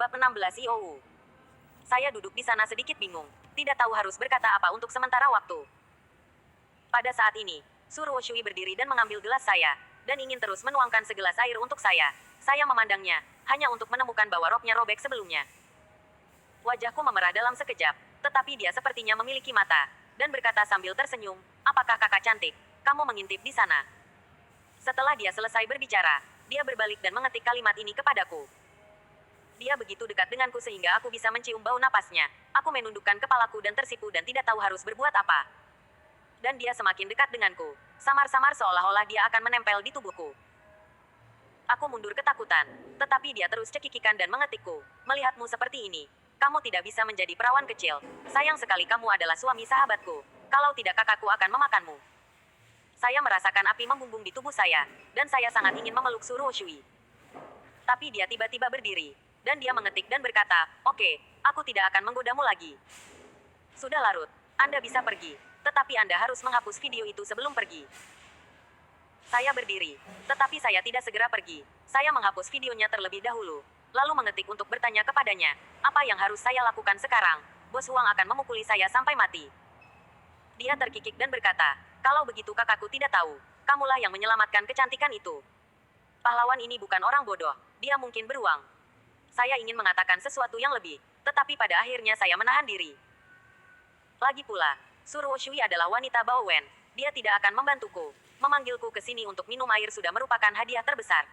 Bab 16 IOU. Saya duduk di sana sedikit bingung. Tidak tahu harus berkata apa untuk sementara waktu. Pada saat ini, Suruo Shui berdiri dan mengambil gelas saya, dan ingin terus menuangkan segelas air untuk saya. Saya memandangnya, hanya untuk menemukan bahwa roknya robek sebelumnya. Wajahku memerah dalam sekejap, tetapi dia sepertinya memiliki mata, dan berkata sambil tersenyum, "Apakah kakak cantik? Kamu mengintip di sana?" Setelah dia selesai berbicara, dia berbalik dan mengetik kalimat ini kepadaku. Dia begitu dekat denganku sehingga aku bisa mencium bau napasnya. Aku menundukkan kepalaku dan tersipu dan tidak tahu harus berbuat apa. Dan dia semakin dekat denganku. Samar-samar seolah-olah dia akan menempel di tubuhku. Aku mundur ketakutan. Tetapi dia terus cekikikan dan mengetikku. "Melihatmu seperti ini, kamu tidak bisa menjadi perawan kecil. Sayang sekali kamu adalah suami sahabatku. Kalau tidak kakakku akan memakanmu." Saya merasakan api membumbung di tubuh saya. Dan saya sangat ingin memeluk Suruo Shui. Tapi dia tiba-tiba berdiri. Dan dia mengetik dan berkata, "Oke, aku tidak akan menggodamu lagi. Sudah larut. Anda bisa pergi. Tetapi Anda harus menghapus video itu sebelum pergi." Saya berdiri. Tetapi saya tidak segera pergi. Saya menghapus videonya terlebih dahulu. Lalu mengetik untuk bertanya kepadanya, "Apa yang harus saya lakukan sekarang? Bos Huang akan memukuli saya sampai mati." Dia terkikik dan berkata, "Kalau begitu kakakku tidak tahu. Kamulah yang menyelamatkan kecantikan itu. Pahlawan ini bukan orang bodoh. Dia mungkin beruang." Saya ingin mengatakan sesuatu yang lebih, tetapi pada akhirnya saya menahan diri. Lagi pula, Suruo Shui adalah wanita Bao Wen. Dia tidak akan membantuku. Memanggilku ke sini untuk minum air sudah merupakan hadiah terbesar.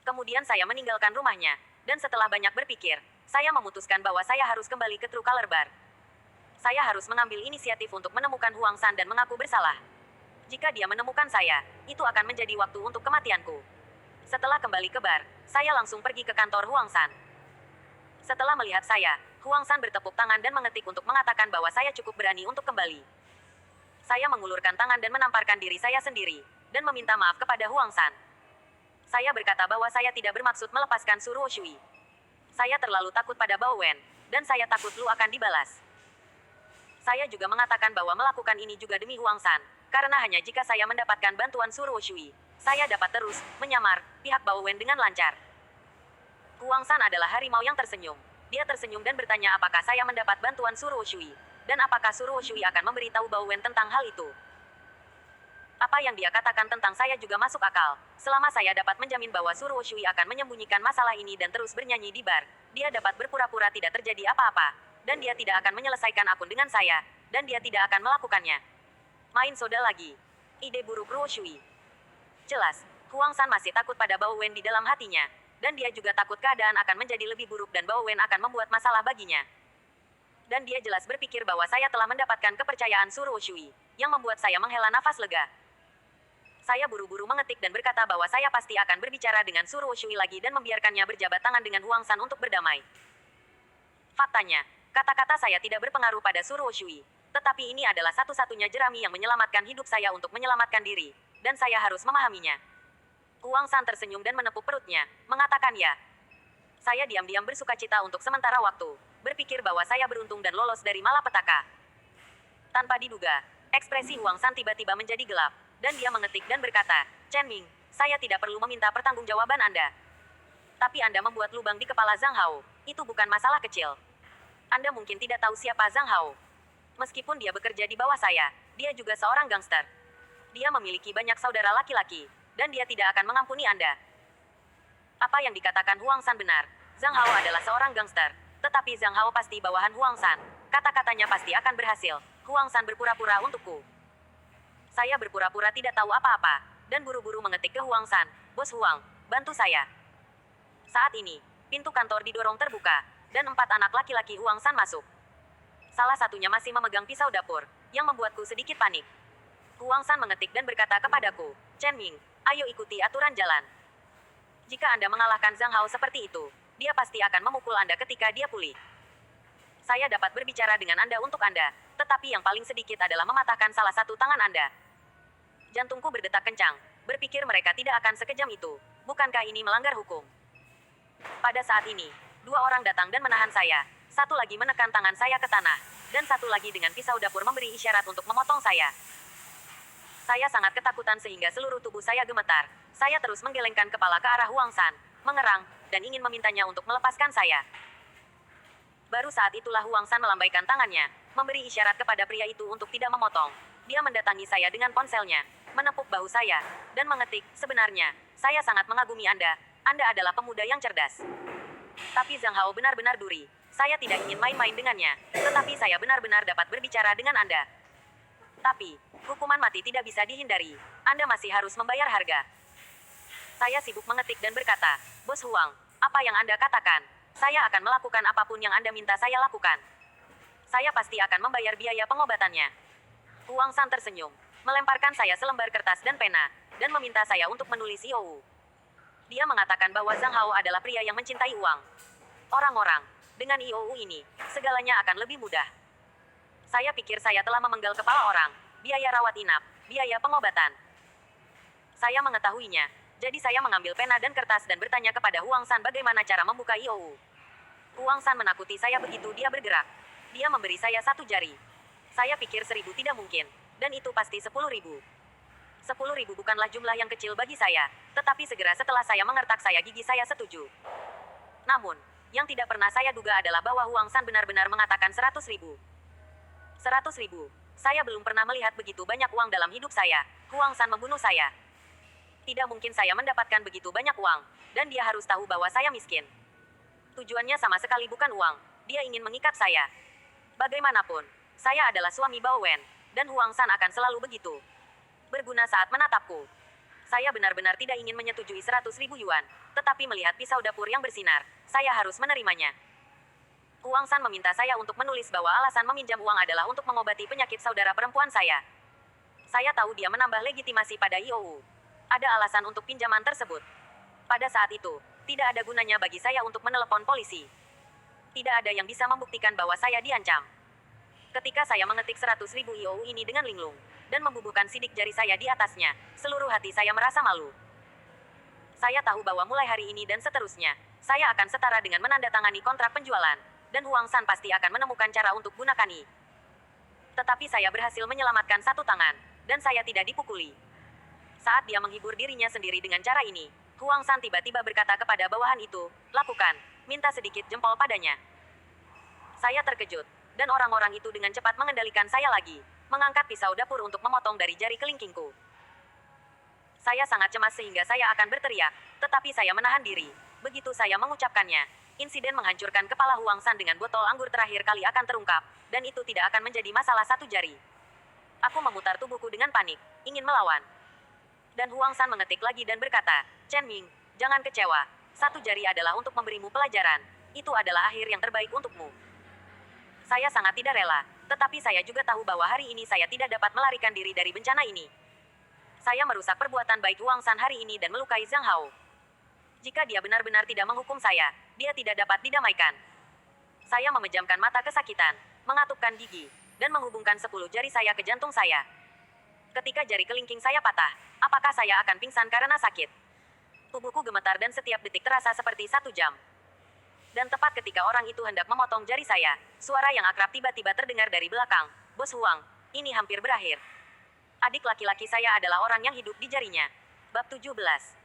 Kemudian saya meninggalkan rumahnya, dan setelah banyak berpikir, saya memutuskan bahwa saya harus kembali ke True Color Bar. Saya harus mengambil inisiatif untuk menemukan Huang San dan mengaku bersalah. Jika dia menemukan saya, itu akan menjadi waktu untuk kematianku. Setelah kembali ke bar, saya langsung pergi ke kantor Huang San. Setelah melihat saya, Huang San bertepuk tangan dan mengetik untuk mengatakan bahwa saya cukup berani untuk kembali. Saya mengulurkan tangan dan menamparkan diri saya sendiri, dan meminta maaf kepada Huang San. Saya berkata bahwa saya tidak bermaksud melepaskan Suruo Shui. Saya terlalu takut pada Bao Wen, dan saya takut Lu akan dibalas. Saya juga mengatakan bahwa melakukan ini juga demi Huang San, karena hanya jika saya mendapatkan bantuan Suruo Shui, saya dapat terus menyamar pihak Bao Wen dengan lancar. Huang San adalah harimau yang tersenyum. Dia tersenyum dan bertanya apakah saya mendapat bantuan Suruo Shui, dan apakah Suruo Shui akan memberitahu Bao Wen tentang hal itu. Apa yang dia katakan tentang saya juga masuk akal. Selama saya dapat menjamin bahwa Suruo Shui akan menyembunyikan masalah ini dan terus bernyanyi di bar, dia dapat berpura-pura tidak terjadi apa-apa, dan dia tidak akan menyelesaikan akun dengan saya, dan dia tidak akan melakukannya. Main soda lagi. Ide buruk Ruo Shui. Jelas, Huang San masih takut pada Bao Wen di dalam hatinya, dan dia juga takut keadaan akan menjadi lebih buruk dan Bao Wen akan membuat masalah baginya. Dan dia jelas berpikir bahwa saya telah mendapatkan kepercayaan Suruo Shui, yang membuat saya menghela nafas lega. Saya buru-buru mengetik dan berkata bahwa saya pasti akan berbicara dengan Suruo Shui lagi dan membiarkannya berjabat tangan dengan Huang San untuk berdamai. Faktanya, kata-kata saya tidak berpengaruh pada Suruo Shui, tetapi ini adalah satu-satunya jerami yang menyelamatkan hidup saya untuk menyelamatkan diri, dan saya harus memahaminya. Huang San tersenyum dan menepuk perutnya, mengatakan ya. Saya diam-diam bersukacita untuk sementara waktu, berpikir bahwa saya beruntung dan lolos dari malapetaka. Tanpa diduga, ekspresi Huang San tiba-tiba menjadi gelap, dan dia mengetik dan berkata, "Chen Ming, saya tidak perlu meminta pertanggungjawaban Anda. Tapi Anda membuat lubang di kepala Zhang Hao, itu bukan masalah kecil. Anda mungkin tidak tahu siapa Zhang Hao. Meskipun dia bekerja di bawah saya, dia juga seorang gangster. Dia memiliki banyak saudara laki-laki, dan dia tidak akan mengampuni Anda." Apa yang dikatakan Huang San benar. Zhang Hao adalah seorang gangster, tetapi Zhang Hao pasti bawahan Huang San. Kata-katanya pasti akan berhasil. Huang San berpura-pura untukku. Saya berpura-pura tidak tahu apa-apa, dan buru-buru mengetik ke Huang San, "Bos Huang, bantu saya." Saat ini, pintu kantor didorong terbuka, dan 4 anak laki-laki Huang San masuk. Salah satunya masih memegang pisau dapur, yang membuatku sedikit panik. Huang San mengetik dan berkata kepadaku, "Chen Ming, ayo ikuti aturan jalan. Jika Anda mengalahkan Zhang Hao seperti itu, dia pasti akan memukul Anda ketika dia pulih. Saya dapat berbicara dengan Anda untuk Anda, tetapi yang paling sedikit adalah mematahkan salah satu tangan Anda." Jantungku berdetak kencang, berpikir mereka tidak akan sekejam itu. Bukankah ini melanggar hukum? Pada saat ini, 2 orang datang dan menahan saya. Satu lagi menekan tangan saya ke tanah, dan satu lagi dengan pisau dapur memberi isyarat untuk memotong saya. Saya sangat ketakutan sehingga seluruh tubuh saya gemetar. Saya terus menggelengkan kepala ke arah Huang San, mengerang, dan ingin memintanya untuk melepaskan saya. Baru saat itulah Huang San melambaikan tangannya, memberi isyarat kepada pria itu untuk tidak memotong. Dia mendatangi saya dengan ponselnya, menepuk bahu saya, dan mengetik, "Sebenarnya, saya sangat mengagumi Anda. Anda adalah pemuda yang cerdas. Tapi Zhang Hao benar-benar duri. Saya tidak ingin main-main dengannya, tetapi saya benar-benar dapat berbicara dengan Anda. Tapi, hukuman mati tidak bisa dihindari. Anda masih harus membayar harga." Saya sibuk mengetik dan berkata, "Bos Huang, apa yang Anda katakan? Saya akan melakukan apapun yang Anda minta saya lakukan. Saya pasti akan membayar biaya pengobatannya." Huang San tersenyum, melemparkan saya selembar kertas dan pena, dan meminta saya untuk menulis IOU. Dia mengatakan bahwa Zhang Hao adalah pria yang mencintai uang. Orang-orang, dengan IOU ini, segalanya akan lebih mudah. Saya pikir saya telah memenggal kepala orang, biaya rawat inap, biaya pengobatan. Saya mengetahuinya, jadi saya mengambil pena dan kertas dan bertanya kepada Huang San bagaimana cara membuka IOU. Huang San menakuti saya begitu dia bergerak. Dia memberi saya 1 jari. Saya pikir 1.000 tidak mungkin, dan itu pasti 10.000. 10.000 bukanlah jumlah yang kecil bagi saya, tetapi segera setelah saya mengertak gigi saya setuju. Namun, yang tidak pernah saya duga adalah bahwa Huang San benar-benar mengatakan 100.000. 100.000. Saya belum pernah melihat begitu banyak uang dalam hidup saya. Huang San membunuh saya. Tidak mungkin saya mendapatkan begitu banyak uang, dan dia harus tahu bahwa saya miskin. Tujuannya sama sekali bukan uang, dia ingin mengikat saya. Bagaimanapun, saya adalah suami Bao Wen, dan Huang San akan selalu begitu. Berguna saat menatapku. Saya benar-benar tidak ingin menyetujui 100.000 yuan, tetapi melihat pisau dapur yang bersinar, saya harus menerimanya. Huang San meminta saya untuk menulis bahwa alasan meminjam uang adalah untuk mengobati penyakit saudara perempuan saya. Saya tahu dia menambah legitimasi pada IOU. Ada alasan untuk pinjaman tersebut. Pada saat itu, tidak ada gunanya bagi saya untuk menelepon polisi. Tidak ada yang bisa membuktikan bahwa saya diancam. Ketika saya mengetik 100.000 IOU ini dengan linglung, dan membubuhkan sidik jari saya di atasnya, seluruh hati saya merasa malu. Saya tahu bahwa mulai hari ini dan seterusnya, saya akan setara dengan menandatangani kontrak penjualan, dan Huang San pasti akan menemukan cara untuk gunakan I. Tetapi saya berhasil menyelamatkan 1 tangan, dan saya tidak dipukuli. Saat dia menghibur dirinya sendiri dengan cara ini, Huang San tiba-tiba berkata kepada bawahan itu, "Lakukan, minta sedikit jempol padanya." Saya terkejut, dan orang-orang itu dengan cepat mengendalikan saya lagi, mengangkat pisau dapur untuk memotong dari jari kelingkingku. Saya sangat cemas sehingga saya akan berteriak, tetapi saya menahan diri. Begitu saya mengucapkannya, insiden menghancurkan kepala Huang San dengan botol anggur terakhir kali akan terungkap, dan itu tidak akan menjadi masalah 1 jari. Aku memutar tubuhku dengan panik, ingin melawan. Dan Huang San mengetik lagi dan berkata, "Chen Ming, jangan kecewa. 1 jari adalah untuk memberimu pelajaran. Itu adalah akhir yang terbaik untukmu." Saya sangat tidak rela, tetapi saya juga tahu bahwa hari ini saya tidak dapat melarikan diri dari bencana ini. Saya merusak perbuatan baik Huang San hari ini dan melukai Zhang Hao. Jika dia benar-benar tidak menghukum saya, dia tidak dapat didamaikan. Saya memejamkan mata kesakitan, mengatupkan gigi, dan menghubungkan 10 jari saya ke jantung saya. Ketika jari kelingking saya patah, apakah saya akan pingsan karena sakit? Tubuhku gemetar dan setiap detik terasa seperti 1 jam. Dan tepat ketika orang itu hendak memotong jari saya, suara yang akrab tiba-tiba terdengar dari belakang. "Bos Huang, ini hampir berakhir. Adik laki-laki saya adalah orang yang hidup di jarinya." Bab 17.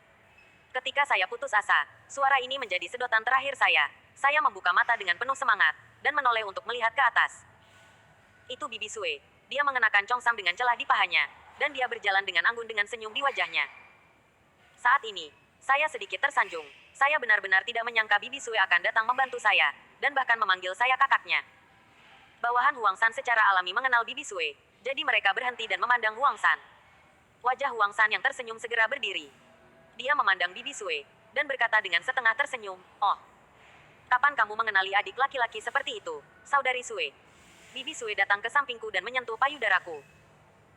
Ketika saya putus asa, suara ini menjadi sedotan terakhir saya. Saya membuka mata dengan penuh semangat, dan menoleh untuk melihat ke atas. Itu Bibi Sue. Dia mengenakan congsam dengan celah di pahanya, dan dia berjalan dengan anggun dengan senyum di wajahnya. Saat ini, saya sedikit tersanjung. Saya benar-benar tidak menyangka Bibi Sue akan datang membantu saya, dan bahkan memanggil saya kakaknya. Bawahan Huang San secara alami mengenal Bibi Sue, jadi mereka berhenti dan memandang Huang San. Wajah Huang San yang tersenyum segera berdiri. Dia memandang Bibi Sue, dan berkata dengan setengah tersenyum, "Oh, kapan kamu mengenali adik laki-laki seperti itu, saudari Sue?" Bibi Sue datang ke sampingku dan menyentuh payudaraku.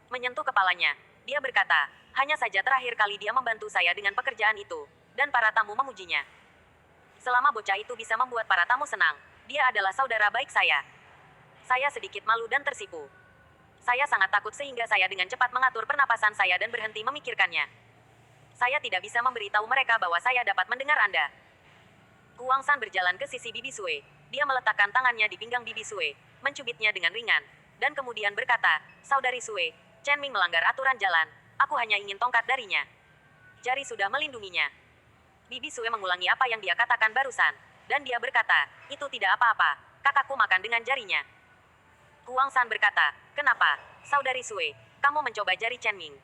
Menyentuh kepalanya, dia berkata, "Hanya saja terakhir kali dia membantu saya dengan pekerjaan itu, dan para tamu memujinya. Selama bocah itu bisa membuat para tamu senang, dia adalah saudara baik saya." Saya sedikit malu dan tersipu. Saya sangat takut sehingga saya dengan cepat mengatur pernapasan saya dan berhenti memikirkannya. Saya tidak bisa memberitahu mereka bahwa saya dapat mendengar Anda. Huang San berjalan ke sisi Bibi Sue. Dia meletakkan tangannya di pinggang Bibi Sue, mencubitnya dengan ringan, dan kemudian berkata, "Saudari Sue, Chen Ming melanggar aturan jalan. Aku hanya ingin tongkat darinya." Jari sudah melindunginya. Bibi Sue mengulangi apa yang dia katakan barusan. Dan dia berkata, itu tidak apa-apa. Kakakku makan dengan jarinya. Huang San berkata, kenapa, saudari Sue, kamu mencoba jari Chen Ming?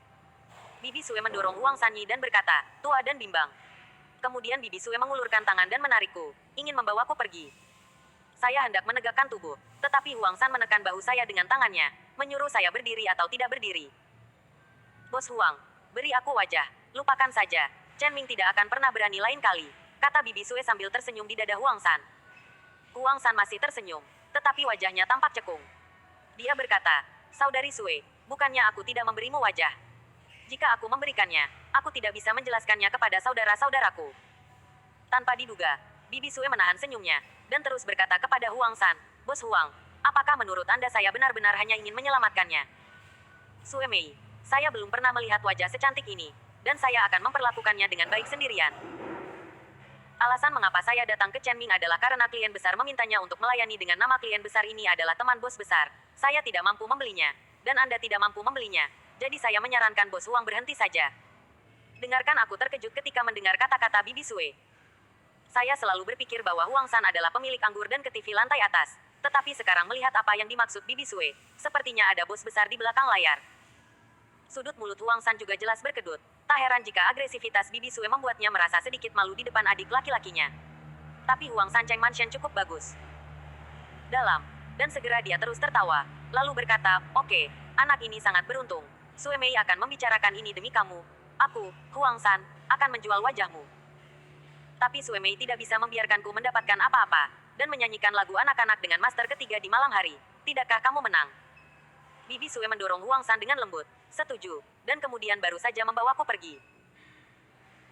Bibi Sue mendorong Huang Sanyi dan berkata, tua dan bimbang. Kemudian Bibi Sue mengulurkan tangan dan menarikku, ingin membawaku pergi. Saya hendak menegakkan tubuh, tetapi Huang San menekan bahu saya dengan tangannya, menyuruh saya berdiri atau tidak berdiri. Bos Huang, beri aku wajah, lupakan saja. Chen Ming tidak akan pernah berani lain kali, kata Bibi Sue sambil tersenyum di dada Huang San. Huang San masih tersenyum, tetapi wajahnya tampak cekung. Dia berkata, saudari Sue, bukannya aku tidak memberimu wajah. Jika aku memberikannya, aku tidak bisa menjelaskannya kepada saudara-saudaraku. Tanpa diduga, Bibi Sue menahan senyumnya, dan terus berkata kepada Huang San, Bos Huang, apakah menurut Anda saya benar-benar hanya ingin menyelamatkannya? Sue Mei, saya belum pernah melihat wajah secantik ini, dan saya akan memperlakukannya dengan baik sendirian. Alasan mengapa saya datang ke Chen Ming adalah karena klien besar memintanya untuk melayani dengan nama klien besar ini adalah teman bos besar. Saya tidak mampu membelinya, dan Anda tidak mampu membelinya, jadi saya menyarankan Bos Huang berhenti saja. Dengarkan, aku terkejut ketika mendengar kata-kata Bibi Sue. Saya selalu berpikir bahwa Huang San adalah pemilik anggur dan ke TV lantai atas. Tetapi sekarang melihat apa yang dimaksud Bibi Sue, sepertinya ada bos besar di belakang layar. Sudut mulut Huang San juga jelas berkedut. Tak heran jika agresivitas Bibi Sue membuatnya merasa sedikit malu di depan adik laki-lakinya. Tapi Huang San Cheng Mansion cukup bagus. Dalam, dan segera dia terus tertawa, lalu berkata, oke, anak ini sangat beruntung. Sue Mei akan membicarakan ini demi kamu. Aku, Huang San, akan menjual wajahmu. Tapi Sue Mei tidak bisa membiarkanku mendapatkan apa-apa, dan menyanyikan lagu anak-anak dengan master ketiga di malam hari. Tidakkah kamu menang? Bibi Sue mendorong Huang San dengan lembut. Setuju, dan kemudian baru saja membawaku pergi.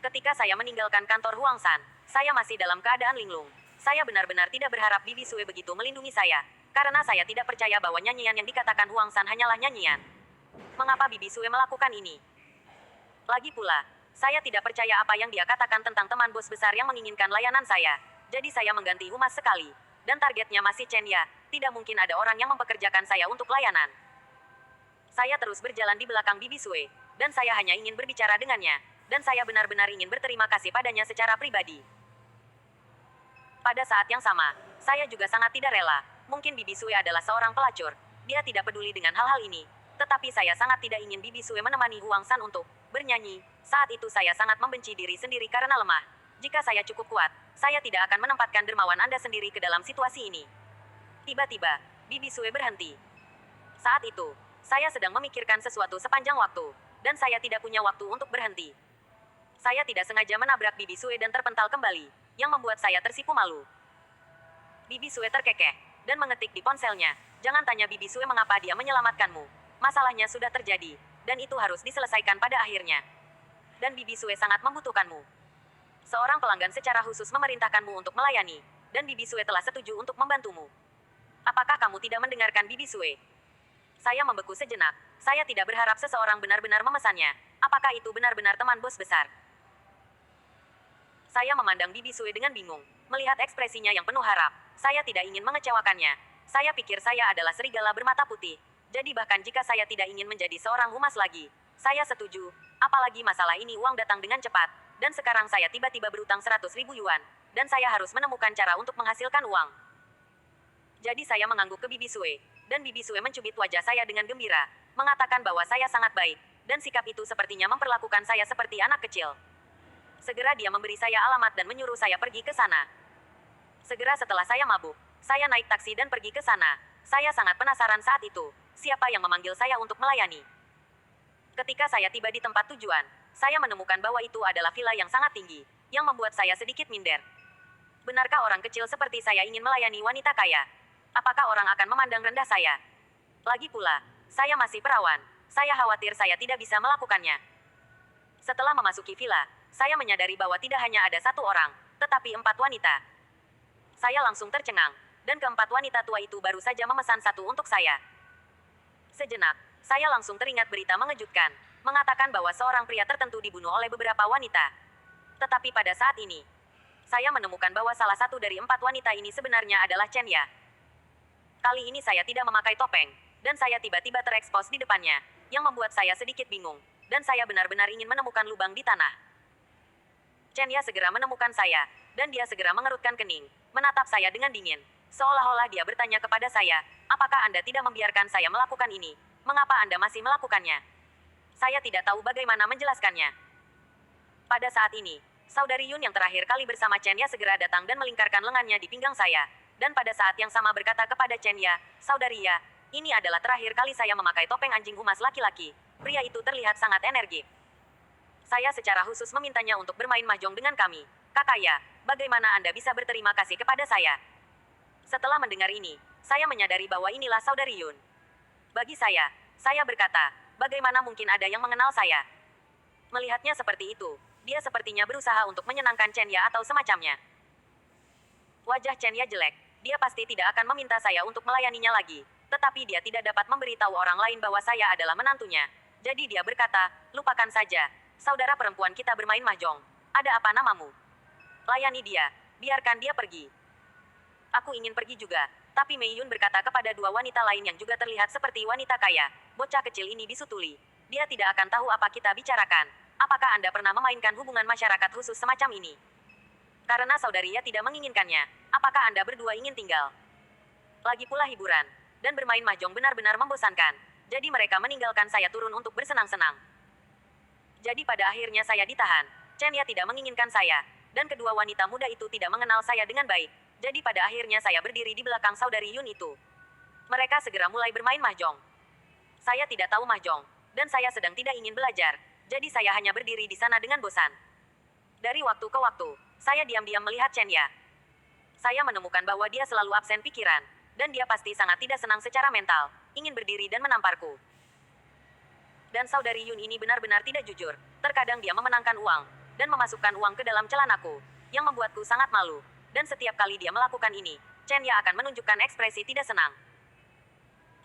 Ketika saya meninggalkan kantor Huang San, saya masih dalam keadaan linglung. Saya benar-benar tidak berharap Bibi Sue begitu melindungi saya, karena saya tidak percaya bahwa nyanyian yang dikatakan Huang San hanyalah nyanyian. Mengapa Bibi Sue melakukan ini? Lagi pula, saya tidak percaya apa yang dia katakan tentang teman bos besar yang menginginkan layanan saya. Jadi saya mengganti humas sekali. Dan targetnya masih Chen Ya. Tidak mungkin ada orang yang mempekerjakan saya untuk layanan. Saya terus berjalan di belakang Bibi Sue. Dan saya hanya ingin berbicara dengannya. Dan saya benar-benar ingin berterima kasih padanya secara pribadi. Pada saat yang sama, saya juga sangat tidak rela. Mungkin Bibi Sue adalah seorang pelacur. Dia tidak peduli dengan hal-hal ini. Tetapi saya sangat tidak ingin Bibi Sue menemani Huang San untuk bernyanyi. Saat itu saya sangat membenci diri sendiri karena lemah. Jika saya cukup kuat, saya tidak akan menempatkan dermawan Anda sendiri ke dalam situasi ini. Tiba-tiba, Bibi Sue berhenti. Saat itu, saya sedang memikirkan sesuatu sepanjang waktu, dan saya tidak punya waktu untuk berhenti. Saya tidak sengaja menabrak Bibi Sue dan terpental kembali, yang membuat saya tersipu malu. Bibi Sue terkekeh, dan mengetik di ponselnya, jangan tanya Bibi Sue mengapa dia menyelamatkanmu. Masalahnya sudah terjadi, dan itu harus diselesaikan pada akhirnya. Dan Bibi Sue sangat membutuhkanmu. Seorang pelanggan secara khusus memerintahkanmu untuk melayani, dan Bibi Sue telah setuju untuk membantumu. Apakah kamu tidak mendengarkan Bibi Sue? Saya membeku sejenak. Saya tidak berharap seseorang benar-benar memesannya. Apakah itu benar-benar teman bos besar? Saya memandang Bibi Sue dengan bingung. Melihat ekspresinya yang penuh harap, saya tidak ingin mengecewakannya. Saya pikir saya adalah serigala bermata putih. Jadi bahkan jika saya tidak ingin menjadi seorang humas lagi, saya setuju. Apalagi masalah ini uang datang dengan cepat. Dan sekarang saya tiba-tiba berutang 100.000 yuan. Dan saya harus menemukan cara untuk menghasilkan uang. Jadi saya mengangguk ke Bibi Sue. Dan Bibi Sue mencubit wajah saya dengan gembira. Mengatakan bahwa saya sangat baik. Dan sikap itu sepertinya memperlakukan saya seperti anak kecil. Segera dia memberi saya alamat dan menyuruh saya pergi ke sana. Segera setelah saya mabuk, saya naik taksi dan pergi ke sana. Saya sangat penasaran saat itu. Siapa yang memanggil saya untuk melayani? Ketika saya tiba di tempat tujuan, saya menemukan bahwa itu adalah villa yang sangat tinggi, yang membuat saya sedikit minder. Benarkah orang kecil seperti saya ingin melayani wanita kaya? Apakah orang akan memandang rendah saya? Lagi pula, saya masih perawan. Saya khawatir saya tidak bisa melakukannya. Setelah memasuki villa, saya menyadari bahwa tidak hanya ada satu orang, tetapi 4 wanita. Saya langsung tercengang, dan keempat wanita tua itu baru saja memesan satu untuk saya. Sejenak, saya langsung teringat berita mengejutkan, mengatakan bahwa seorang pria tertentu dibunuh oleh beberapa wanita. Tetapi pada saat ini, saya menemukan bahwa salah satu dari 4 wanita ini sebenarnya adalah Chen Ya. Kali ini saya tidak memakai topeng, dan saya tiba-tiba terekspos di depannya, yang membuat saya sedikit bingung, dan saya benar-benar ingin menemukan lubang di tanah. Chen Ya segera menemukan saya, dan dia segera mengerutkan kening, menatap saya dengan dingin. Seolah-olah dia bertanya kepada saya, apakah Anda tidak membiarkan saya melakukan ini? Mengapa Anda masih melakukannya? Saya tidak tahu bagaimana menjelaskannya. Pada saat ini, Saudari Yun yang terakhir kali bersama Chen Ya segera datang dan melingkarkan lengannya di pinggang saya. Dan pada saat yang sama berkata kepada Chen Ya, Saudari Ya, ini adalah terakhir kali saya memakai topeng anjing emas laki-laki. Pria itu terlihat sangat energik. Saya secara khusus memintanya untuk bermain mahjong dengan kami. Kakak Ya, bagaimana Anda bisa berterima kasih kepada saya? Setelah mendengar ini, saya menyadari bahwa inilah Saudari Yun. Bagi saya berkata, bagaimana mungkin ada yang mengenal saya? Melihatnya seperti itu, dia sepertinya berusaha untuk menyenangkan Chen Ya atau semacamnya. Wajah Chen Ya jelek. Dia pasti tidak akan meminta saya untuk melayaninya lagi. Tetapi dia tidak dapat memberitahu orang lain bahwa saya adalah menantunya. Jadi dia berkata, lupakan saja. Saudara perempuan kita bermain mahjong. Ada apa namamu? Layani dia. Biarkan dia pergi. Aku ingin pergi juga. Tapi Mei Yun berkata kepada dua wanita lain yang juga terlihat seperti wanita kaya. Bocah kecil ini disutuli. Dia tidak akan tahu apa kita bicarakan. Apakah Anda pernah memainkan hubungan masyarakat khusus semacam ini? Karena saudari Ya tidak menginginkannya, apakah Anda berdua ingin tinggal? Lagi pula hiburan, dan bermain mahjong benar-benar membosankan. Jadi mereka meninggalkan saya turun untuk bersenang-senang. Jadi pada akhirnya saya ditahan. Chen Ya tidak menginginkan saya, dan kedua wanita muda itu tidak mengenal saya dengan baik. Jadi pada akhirnya saya berdiri di belakang saudari Yun itu. Mereka segera mulai bermain mahjong. Saya tidak tahu mahjong, dan saya sedang tidak ingin belajar. Jadi saya hanya berdiri di sana dengan bosan. Dari waktu ke waktu, saya diam-diam melihat Chen Ya. Saya menemukan bahwa dia selalu absen pikiran, dan dia pasti sangat tidak senang secara mental, ingin berdiri dan menamparku. Dan saudari Yun ini benar-benar tidak jujur. Terkadang dia memenangkan uang, dan memasukkan uang ke dalam celanaku, yang membuatku sangat malu. Dan setiap kali dia melakukan ini, Chen Ya akan menunjukkan ekspresi tidak senang.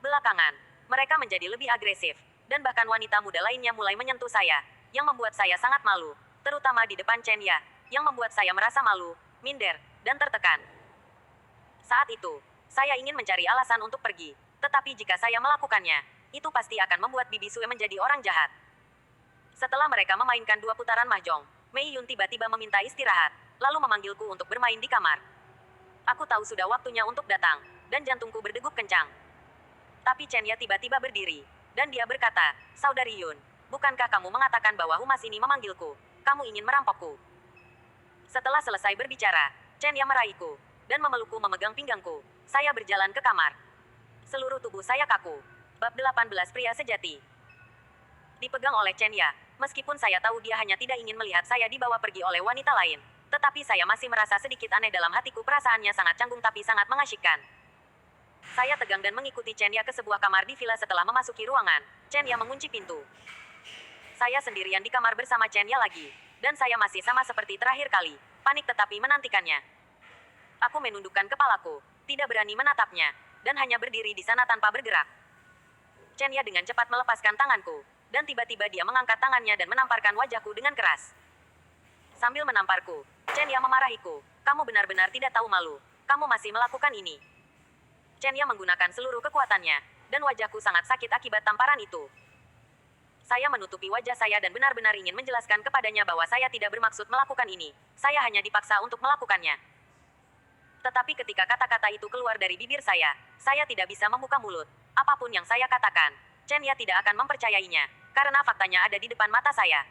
Belakangan, mereka menjadi lebih agresif, dan bahkan wanita muda lainnya mulai menyentuh saya, yang membuat saya sangat malu, terutama di depan Chen Ya, yang membuat saya merasa malu, minder, dan tertekan. Saat itu, saya ingin mencari alasan untuk pergi, tetapi jika saya melakukannya, itu pasti akan membuat Bibi Sue menjadi orang jahat. Setelah mereka memainkan 2 putaran mahjong, Mei Yun tiba-tiba meminta istirahat, lalu memanggilku untuk bermain di kamar. Aku tahu sudah waktunya untuk datang, dan jantungku berdegup kencang. Tapi Chen Ya tiba-tiba berdiri, dan dia berkata, Saudari Yun, bukankah kamu mengatakan bahwa humas ini memanggilku? Kamu ingin merampokku? Setelah selesai berbicara, Chen Ya meraihku, dan memelukku memegang pinggangku. Saya berjalan ke kamar. Seluruh tubuh saya kaku. Bab 18 Pria Sejati. Dipegang oleh Chen Ya, meskipun saya tahu dia hanya tidak ingin melihat saya dibawa pergi oleh wanita lain. Tetapi saya masih merasa sedikit aneh dalam hatiku. Perasaannya sangat canggung tapi sangat mengasyikkan. Saya tegang dan mengikuti Chen Ya ke sebuah kamar di villa. Setelah memasuki ruangan, Chen Ya mengunci pintu. Saya sendirian di kamar bersama Chen Ya lagi. Dan saya masih sama seperti terakhir kali, panik tetapi menantikannya. Aku menundukkan kepalaku, tidak berani menatapnya, dan hanya berdiri di sana tanpa bergerak. Chen Ya dengan cepat melepaskan tanganku, dan tiba-tiba dia mengangkat tangannya dan menamparkan wajahku dengan keras. Sambil menamparku, Chen Ya memarahiku, kamu benar-benar tidak tahu malu, kamu masih melakukan ini. Chen Ya menggunakan seluruh kekuatannya, dan wajahku sangat sakit akibat tamparan itu. Saya menutupi wajah saya dan benar-benar ingin menjelaskan kepadanya bahwa saya tidak bermaksud melakukan ini, saya hanya dipaksa untuk melakukannya. Tetapi ketika kata-kata itu keluar dari bibir saya tidak bisa membuka mulut. Apapun yang saya katakan, Chen Ya tidak akan mempercayainya, karena faktanya ada di depan mata saya.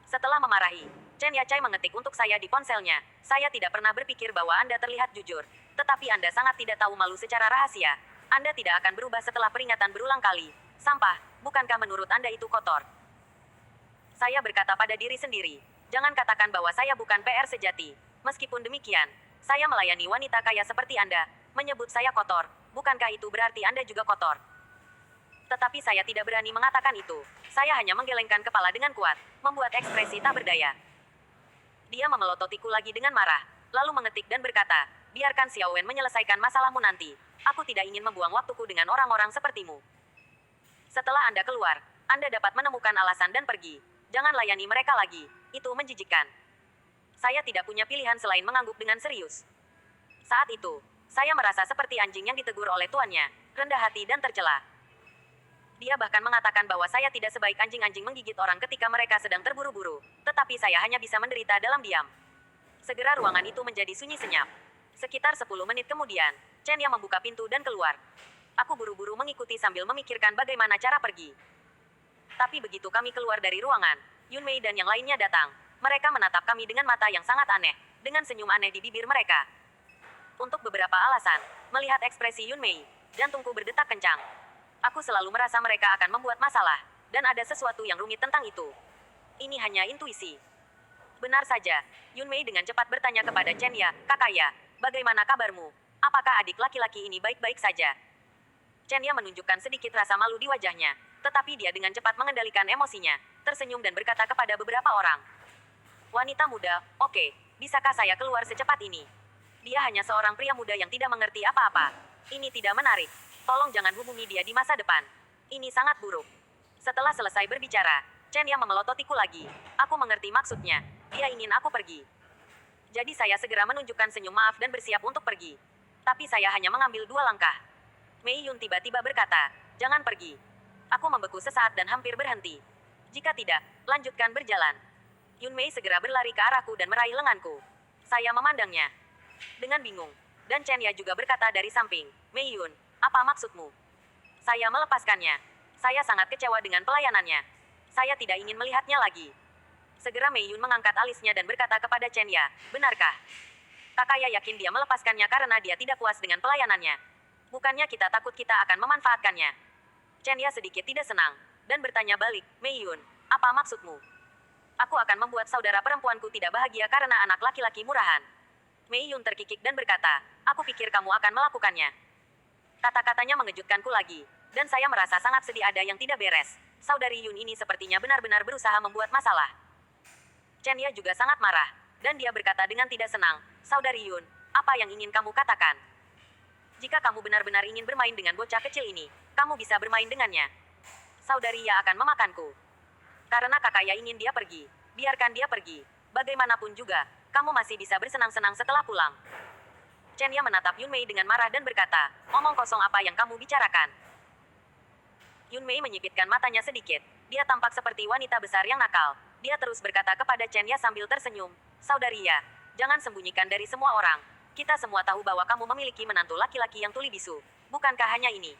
Setelah memarahi, Chen Ya Chai mengetik untuk saya di ponselnya, saya tidak pernah berpikir bahwa Anda terlihat jujur. Tetapi Anda sangat tidak tahu malu secara rahasia. Anda tidak akan berubah setelah peringatan berulang kali. Sampah, bukankah menurut Anda itu kotor? Saya berkata pada diri sendiri, jangan katakan bahwa saya bukan PR sejati. Meskipun demikian, saya melayani wanita kaya seperti Anda, menyebut saya kotor. Bukankah itu berarti Anda juga kotor? Tetapi saya tidak berani mengatakan itu. Saya hanya menggelengkan kepala dengan kuat, membuat ekspresi tak berdaya. Dia memelototiku lagi dengan marah, lalu mengetik dan berkata, biarkan Xiao Wen menyelesaikan masalahmu nanti. Aku tidak ingin membuang waktuku dengan orang-orang sepertimu. Setelah Anda keluar, Anda dapat menemukan alasan dan pergi. Jangan layani mereka lagi, itu menjijikkan. Saya tidak punya pilihan selain mengangguk dengan serius. Saat itu, saya merasa seperti anjing yang ditegur oleh tuannya, rendah hati dan tercela. Dia bahkan mengatakan bahwa saya tidak sebaik anjing-anjing menggigit orang ketika mereka sedang terburu-buru. Tetapi saya hanya bisa menderita dalam diam. Segera ruangan itu menjadi sunyi senyap. Sekitar 10 menit kemudian, Chen yang membuka pintu dan keluar. Aku buru-buru mengikuti sambil memikirkan bagaimana cara pergi. Tapi begitu kami keluar dari ruangan, Yun Mei dan yang lainnya datang. Mereka menatap kami dengan mata yang sangat aneh, dengan senyum aneh di bibir mereka. Untuk beberapa alasan, melihat ekspresi Yun Mei, jantungku berdetak kencang. Aku selalu merasa mereka akan membuat masalah, dan ada sesuatu yang rumit tentang itu. Ini hanya intuisi. Benar saja, Yun Mei dengan cepat bertanya kepada Chen Ya, "Kakak Ya, bagaimana kabarmu? Apakah adik laki-laki ini baik-baik saja?" Chen Ya menunjukkan sedikit rasa malu di wajahnya, tetapi dia dengan cepat mengendalikan emosinya, tersenyum dan berkata kepada beberapa orang. "Wanita muda, oke, bisakah saya keluar secepat ini? Dia hanya seorang pria muda yang tidak mengerti apa-apa. Ini tidak menarik. Tolong jangan hubungi dia di masa depan. Ini sangat buruk." Setelah selesai berbicara, Chen yang memelototiku lagi. Aku mengerti maksudnya. Dia ingin aku pergi. Jadi saya segera menunjukkan senyum maaf dan bersiap untuk pergi. Tapi saya hanya mengambil 2 langkah. Mei Yun tiba-tiba berkata, "Jangan pergi." Aku membeku sesaat dan hampir berhenti. "Jika tidak, lanjutkan berjalan." Yun Mei segera berlari ke arahku dan meraih lenganku. Saya memandangnya dengan bingung. Dan Chen Ya juga berkata dari samping, "Mei Yun, apa maksudmu?" Saya melepaskannya. Saya sangat kecewa dengan pelayanannya. Saya tidak ingin melihatnya lagi. Segera Mei Yun mengangkat alisnya dan berkata kepada Chen Ya, "Benarkah? Kakak yakin dia melepaskannya karena dia tidak puas dengan pelayanannya. Bukannya kita takut kita akan memanfaatkannya?" Chen Ya sedikit tidak senang, dan bertanya balik, "Mei Yun, apa maksudmu? Aku akan membuat saudara perempuanku tidak bahagia karena anak laki-laki murahan." Mei Yun terkikik dan berkata, "Aku pikir kamu akan melakukannya." Kata-katanya mengejutkanku lagi, dan saya merasa sangat sedih ada yang tidak beres. Saudari Yun ini sepertinya benar-benar berusaha membuat masalah. Chen Ya juga sangat marah, dan dia berkata dengan tidak senang, "Saudari Yun, apa yang ingin kamu katakan? Jika kamu benar-benar ingin bermain dengan bocah kecil ini, kamu bisa bermain dengannya. Saudari Ya akan memakanku. Karena kakak Ya ingin dia pergi, biarkan dia pergi. Bagaimanapun juga, kamu masih bisa bersenang-senang setelah pulang." Chen Ya menatap Yun Mei dengan marah dan berkata, "Omong kosong apa yang kamu bicarakan?" Yun Mei menyipitkan matanya sedikit. Dia tampak seperti wanita besar yang nakal. Dia terus berkata kepada Chen Ya sambil tersenyum, "Saudari Ya, jangan sembunyikan dari semua orang. Kita semua tahu bahwa kamu memiliki menantu laki-laki yang tuli bisu. Bukankah hanya ini?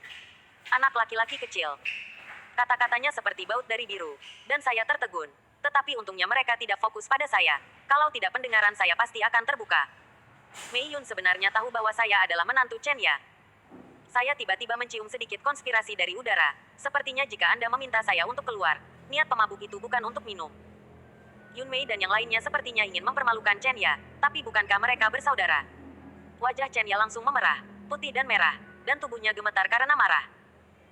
Anak laki-laki kecil." Kata-katanya seperti baut dari biru. Dan saya tertegun. Tetapi untungnya mereka tidak fokus pada saya. Kalau tidak pendengaran saya pasti akan terbuka. Mei Yun sebenarnya tahu bahwa saya adalah menantu Chen Ya. Saya tiba-tiba mencium sedikit konspirasi dari udara. Sepertinya jika Anda meminta saya untuk keluar, niat pemabuk itu bukan untuk minum. Yun Mei dan yang lainnya sepertinya ingin mempermalukan Chen Ya, tapi bukankah mereka bersaudara? Wajah Chen Ya langsung memerah, putih dan merah, dan tubuhnya gemetar karena marah.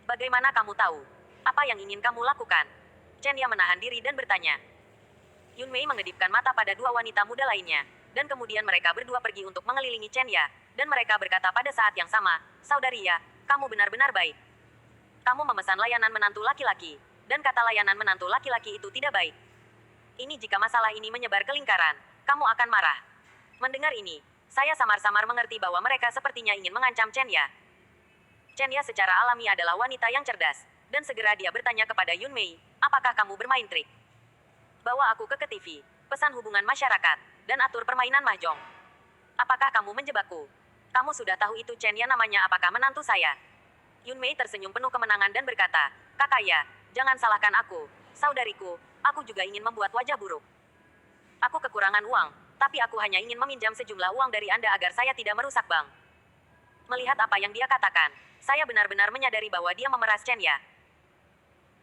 "Bagaimana kamu tahu? Apa yang ingin kamu lakukan?" Chen Ya menahan diri dan bertanya. Yun Mei mengedipkan mata pada 2 wanita muda lainnya, dan kemudian mereka berdua pergi untuk mengelilingi Chen Ya, dan mereka berkata pada saat yang sama, "Saudari Ya, kamu benar-benar baik. Kamu memesan layanan menantu laki-laki, dan kata layanan menantu laki-laki itu tidak baik. Ini jika masalah ini menyebar ke lingkaran, kamu akan marah." Mendengar ini, saya samar-samar mengerti bahwa mereka sepertinya ingin mengancam Chen Ya. Chen Ya secara alami adalah wanita yang cerdas, dan segera dia bertanya kepada Yun Mei, "Apakah kamu bermain trik? Bawa aku ke TV, pesan hubungan masyarakat, dan atur permainan mahjong. Apakah kamu menjebakku? Kamu sudah tahu itu Chen Ya namanya apakah menantu saya?" Yun Mei tersenyum penuh kemenangan dan berkata, "Kakak Ya, jangan salahkan aku. Saudariku, aku juga ingin membuat wajah buruk. Aku kekurangan uang, tapi aku hanya ingin meminjam sejumlah uang dari Anda agar saya tidak merusak bank." Melihat apa yang dia katakan, saya benar-benar menyadari bahwa dia memeras Chen Ya.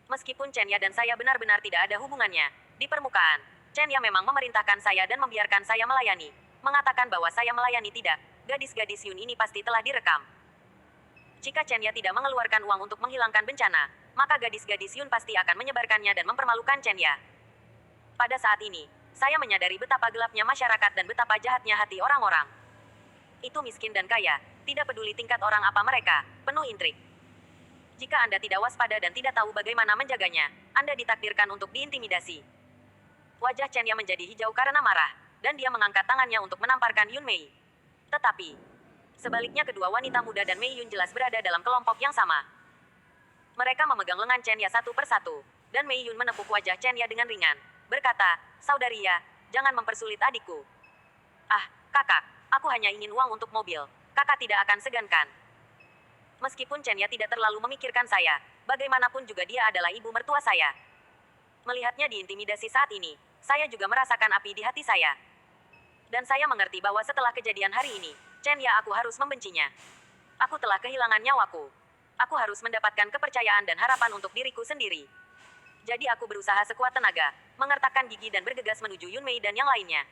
Meskipun Chen Ya dan saya benar-benar tidak ada hubungannya, di permukaan, Chen Ya memang memerintahkan saya dan membiarkan saya melayani. Mengatakan bahwa saya melayani tidak, gadis-gadis Yun ini pasti telah direkam. Jika Chen Ya tidak mengeluarkan uang untuk menghilangkan bencana, maka gadis-gadis Yun pasti akan menyebarkannya dan mempermalukan Chen Ya. Pada saat ini, saya menyadari betapa gelapnya masyarakat dan betapa jahatnya hati orang-orang. Itu miskin dan kaya, tidak peduli tingkat orang apa mereka, penuh intrik. Jika Anda tidak waspada dan tidak tahu bagaimana menjaganya, Anda ditakdirkan untuk diintimidasi. Wajah Chen Ya menjadi hijau karena marah, dan dia mengangkat tangannya untuk menamparkan Yun Mei. Tetapi, sebaliknya kedua wanita muda dan Mei Yun jelas berada dalam kelompok yang sama. Mereka memegang lengan Chen Ya satu persatu, dan Mei Yun menepuk wajah Chen Ya dengan ringan, berkata, "Saudari Ya, jangan mempersulit adikku." "Ah, kakak, aku hanya ingin uang untuk mobil. Kakak tidak akan segan kan?" Meskipun Chen Ya tidak terlalu memikirkan saya, bagaimanapun juga dia adalah ibu mertua saya. Melihatnya diintimidasi saat ini, saya juga merasakan api di hati saya. Dan saya mengerti bahwa setelah kejadian hari ini, Chen Ya aku harus membencinya. Aku telah kehilangan nyawaku. Aku harus mendapatkan kepercayaan dan harapan untuk diriku sendiri. Jadi aku berusaha sekuat tenaga, mengertakkan gigi dan bergegas menuju Yun Mei dan yang lainnya.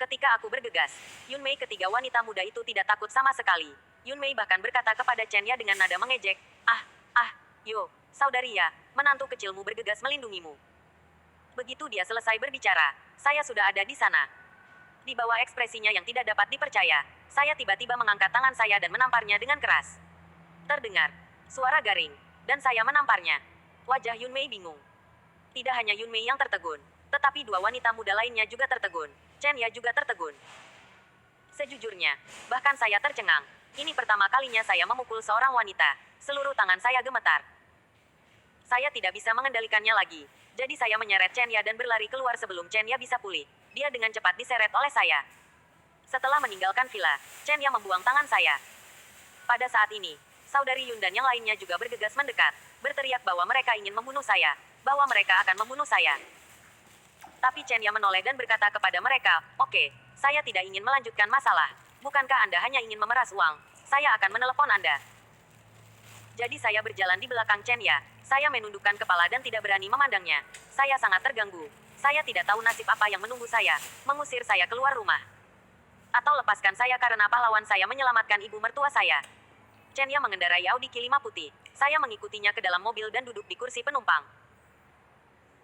Ketika aku bergegas, Yun Mei ketiga wanita muda itu tidak takut sama sekali. Yun Mei bahkan berkata kepada Chen Ya dengan nada mengejek, yo, saudari Ya, menantu kecilmu bergegas melindungimu." Begitu dia selesai berbicara, saya sudah ada di sana. Di bawah ekspresinya yang tidak dapat dipercaya, saya tiba-tiba mengangkat tangan saya dan menamparnya dengan keras. Terdengar suara garing, dan saya menamparnya. Wajah Yun Mei bingung. Tidak hanya Yun Mei yang tertegun, tetapi dua wanita muda lainnya juga tertegun. Chen Ya juga tertegun. Sejujurnya, bahkan saya tercengang. Ini pertama kalinya saya memukul seorang wanita. Seluruh tangan saya gemetar. Saya tidak bisa mengendalikannya lagi. Jadi saya menyeret Chen Ya dan berlari keluar sebelum Chen Ya bisa pulih. Dia dengan cepat diseret oleh saya. Setelah meninggalkan villa, Chen Ya membuang tangan saya. Pada saat ini, saudari Yun dan yang lainnya juga bergegas mendekat, berteriak bahwa mereka ingin membunuh saya, bahwa mereka akan membunuh saya. Tapi Chen Ya menoleh dan berkata kepada mereka, "Oke, saya tidak ingin melanjutkan masalah. Bukankah Anda hanya ingin memeras uang? Saya akan menelepon Anda." Jadi saya berjalan di belakang Chen Ya. Saya menundukkan kepala dan tidak berani memandangnya. Saya sangat terganggu. Saya tidak tahu nasib apa yang menunggu saya, mengusir saya keluar rumah. Atau lepaskan saya karena pahlawan saya menyelamatkan ibu mertua saya. Chen Ya mengendarai Audi Q5 putih. Saya mengikutinya ke dalam mobil dan duduk di kursi penumpang.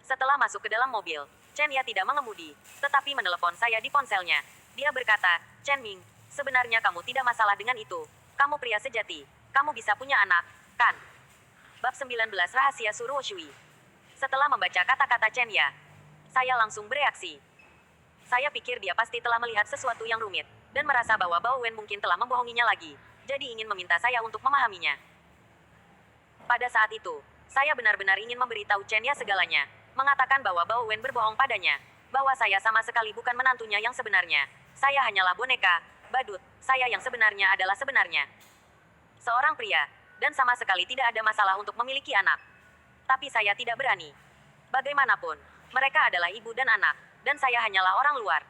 Setelah masuk ke dalam mobil, Chen Ya tidak mengemudi, tetapi menelepon saya di ponselnya. Dia berkata, "Chen Ming, sebenarnya kamu tidak masalah dengan itu. Kamu pria sejati. Kamu bisa punya anak, kan?" Bab 19 Rahasia Suruo Shui. Setelah membaca kata-kata Chen Ya, saya langsung bereaksi. Saya pikir dia pasti telah melihat sesuatu yang rumit, dan merasa bahwa Bao Wen mungkin telah membohonginya lagi, jadi ingin meminta saya untuk memahaminya. Pada saat itu, saya benar-benar ingin memberitahu Chen Ya segalanya, mengatakan bahwa Bao Wen berbohong padanya, bahwa saya sama sekali bukan menantunya yang sebenarnya. Saya hanyalah boneka, badut, saya yang sebenarnya adalah sebenarnya seorang pria, dan sama sekali tidak ada masalah untuk memiliki anak. Tapi saya tidak berani. Bagaimanapun, mereka adalah ibu dan anak, dan saya hanyalah orang luar.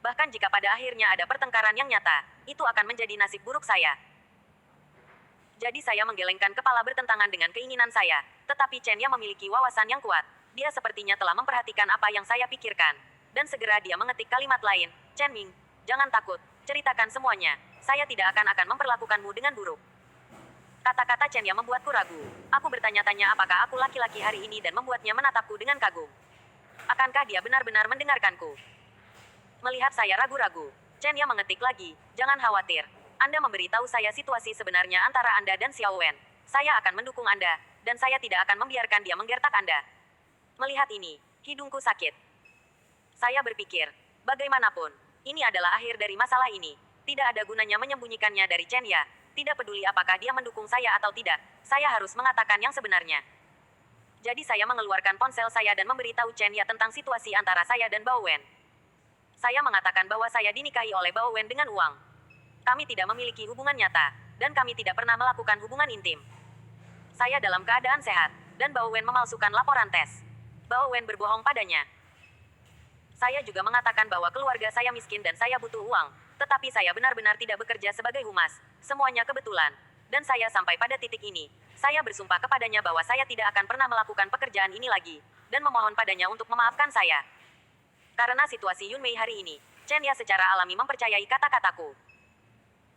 Bahkan jika pada akhirnya ada pertengkaran yang nyata, itu akan menjadi nasib buruk saya. Jadi saya menggelengkan kepala bertentangan dengan keinginan saya, tetapi Chen Ya memiliki wawasan yang kuat. Dia sepertinya telah memperhatikan apa yang saya pikirkan. Dan segera dia mengetik kalimat lain, "Chen Ming, jangan takut, ceritakan semuanya. Saya tidak akan memperlakukanmu dengan buruk." Kata-kata Chen Ya membuatku ragu. Aku bertanya-tanya apakah aku laki-laki hari ini dan membuatnya menatapku dengan kagum. Akankah dia benar-benar mendengarkanku? Melihat saya ragu-ragu, Chen Ya mengetik lagi, "Jangan khawatir. Anda memberitahu saya situasi sebenarnya antara Anda dan Xiao Wen. Saya akan mendukung Anda, dan saya tidak akan membiarkan dia menggertak Anda." Melihat ini, hidungku sakit. Saya berpikir, bagaimanapun, ini adalah akhir dari masalah ini. Tidak ada gunanya menyembunyikannya dari Chen Ya. Tidak peduli apakah dia mendukung saya atau tidak, saya harus mengatakan yang sebenarnya. Jadi saya mengeluarkan ponsel saya dan memberitahu Chen Ya tentang situasi antara saya dan Bao Wen. Saya mengatakan bahwa saya dinikahi oleh Bao Wen dengan uang. Kami tidak memiliki hubungan nyata, dan kami tidak pernah melakukan hubungan intim. Saya dalam keadaan sehat, dan Bao Wen memalsukan laporan tes. Bao Wen berbohong padanya. Saya juga mengatakan bahwa keluarga saya miskin dan saya butuh uang, tetapi saya benar-benar tidak bekerja sebagai humas. Semuanya kebetulan. Dan saya sampai pada titik ini, saya bersumpah kepadanya bahwa saya tidak akan pernah melakukan pekerjaan ini lagi, dan memohon padanya untuk memaafkan saya. Karena situasi Yun Mei hari ini, Chen Ya secara alami mempercayai kata-kataku.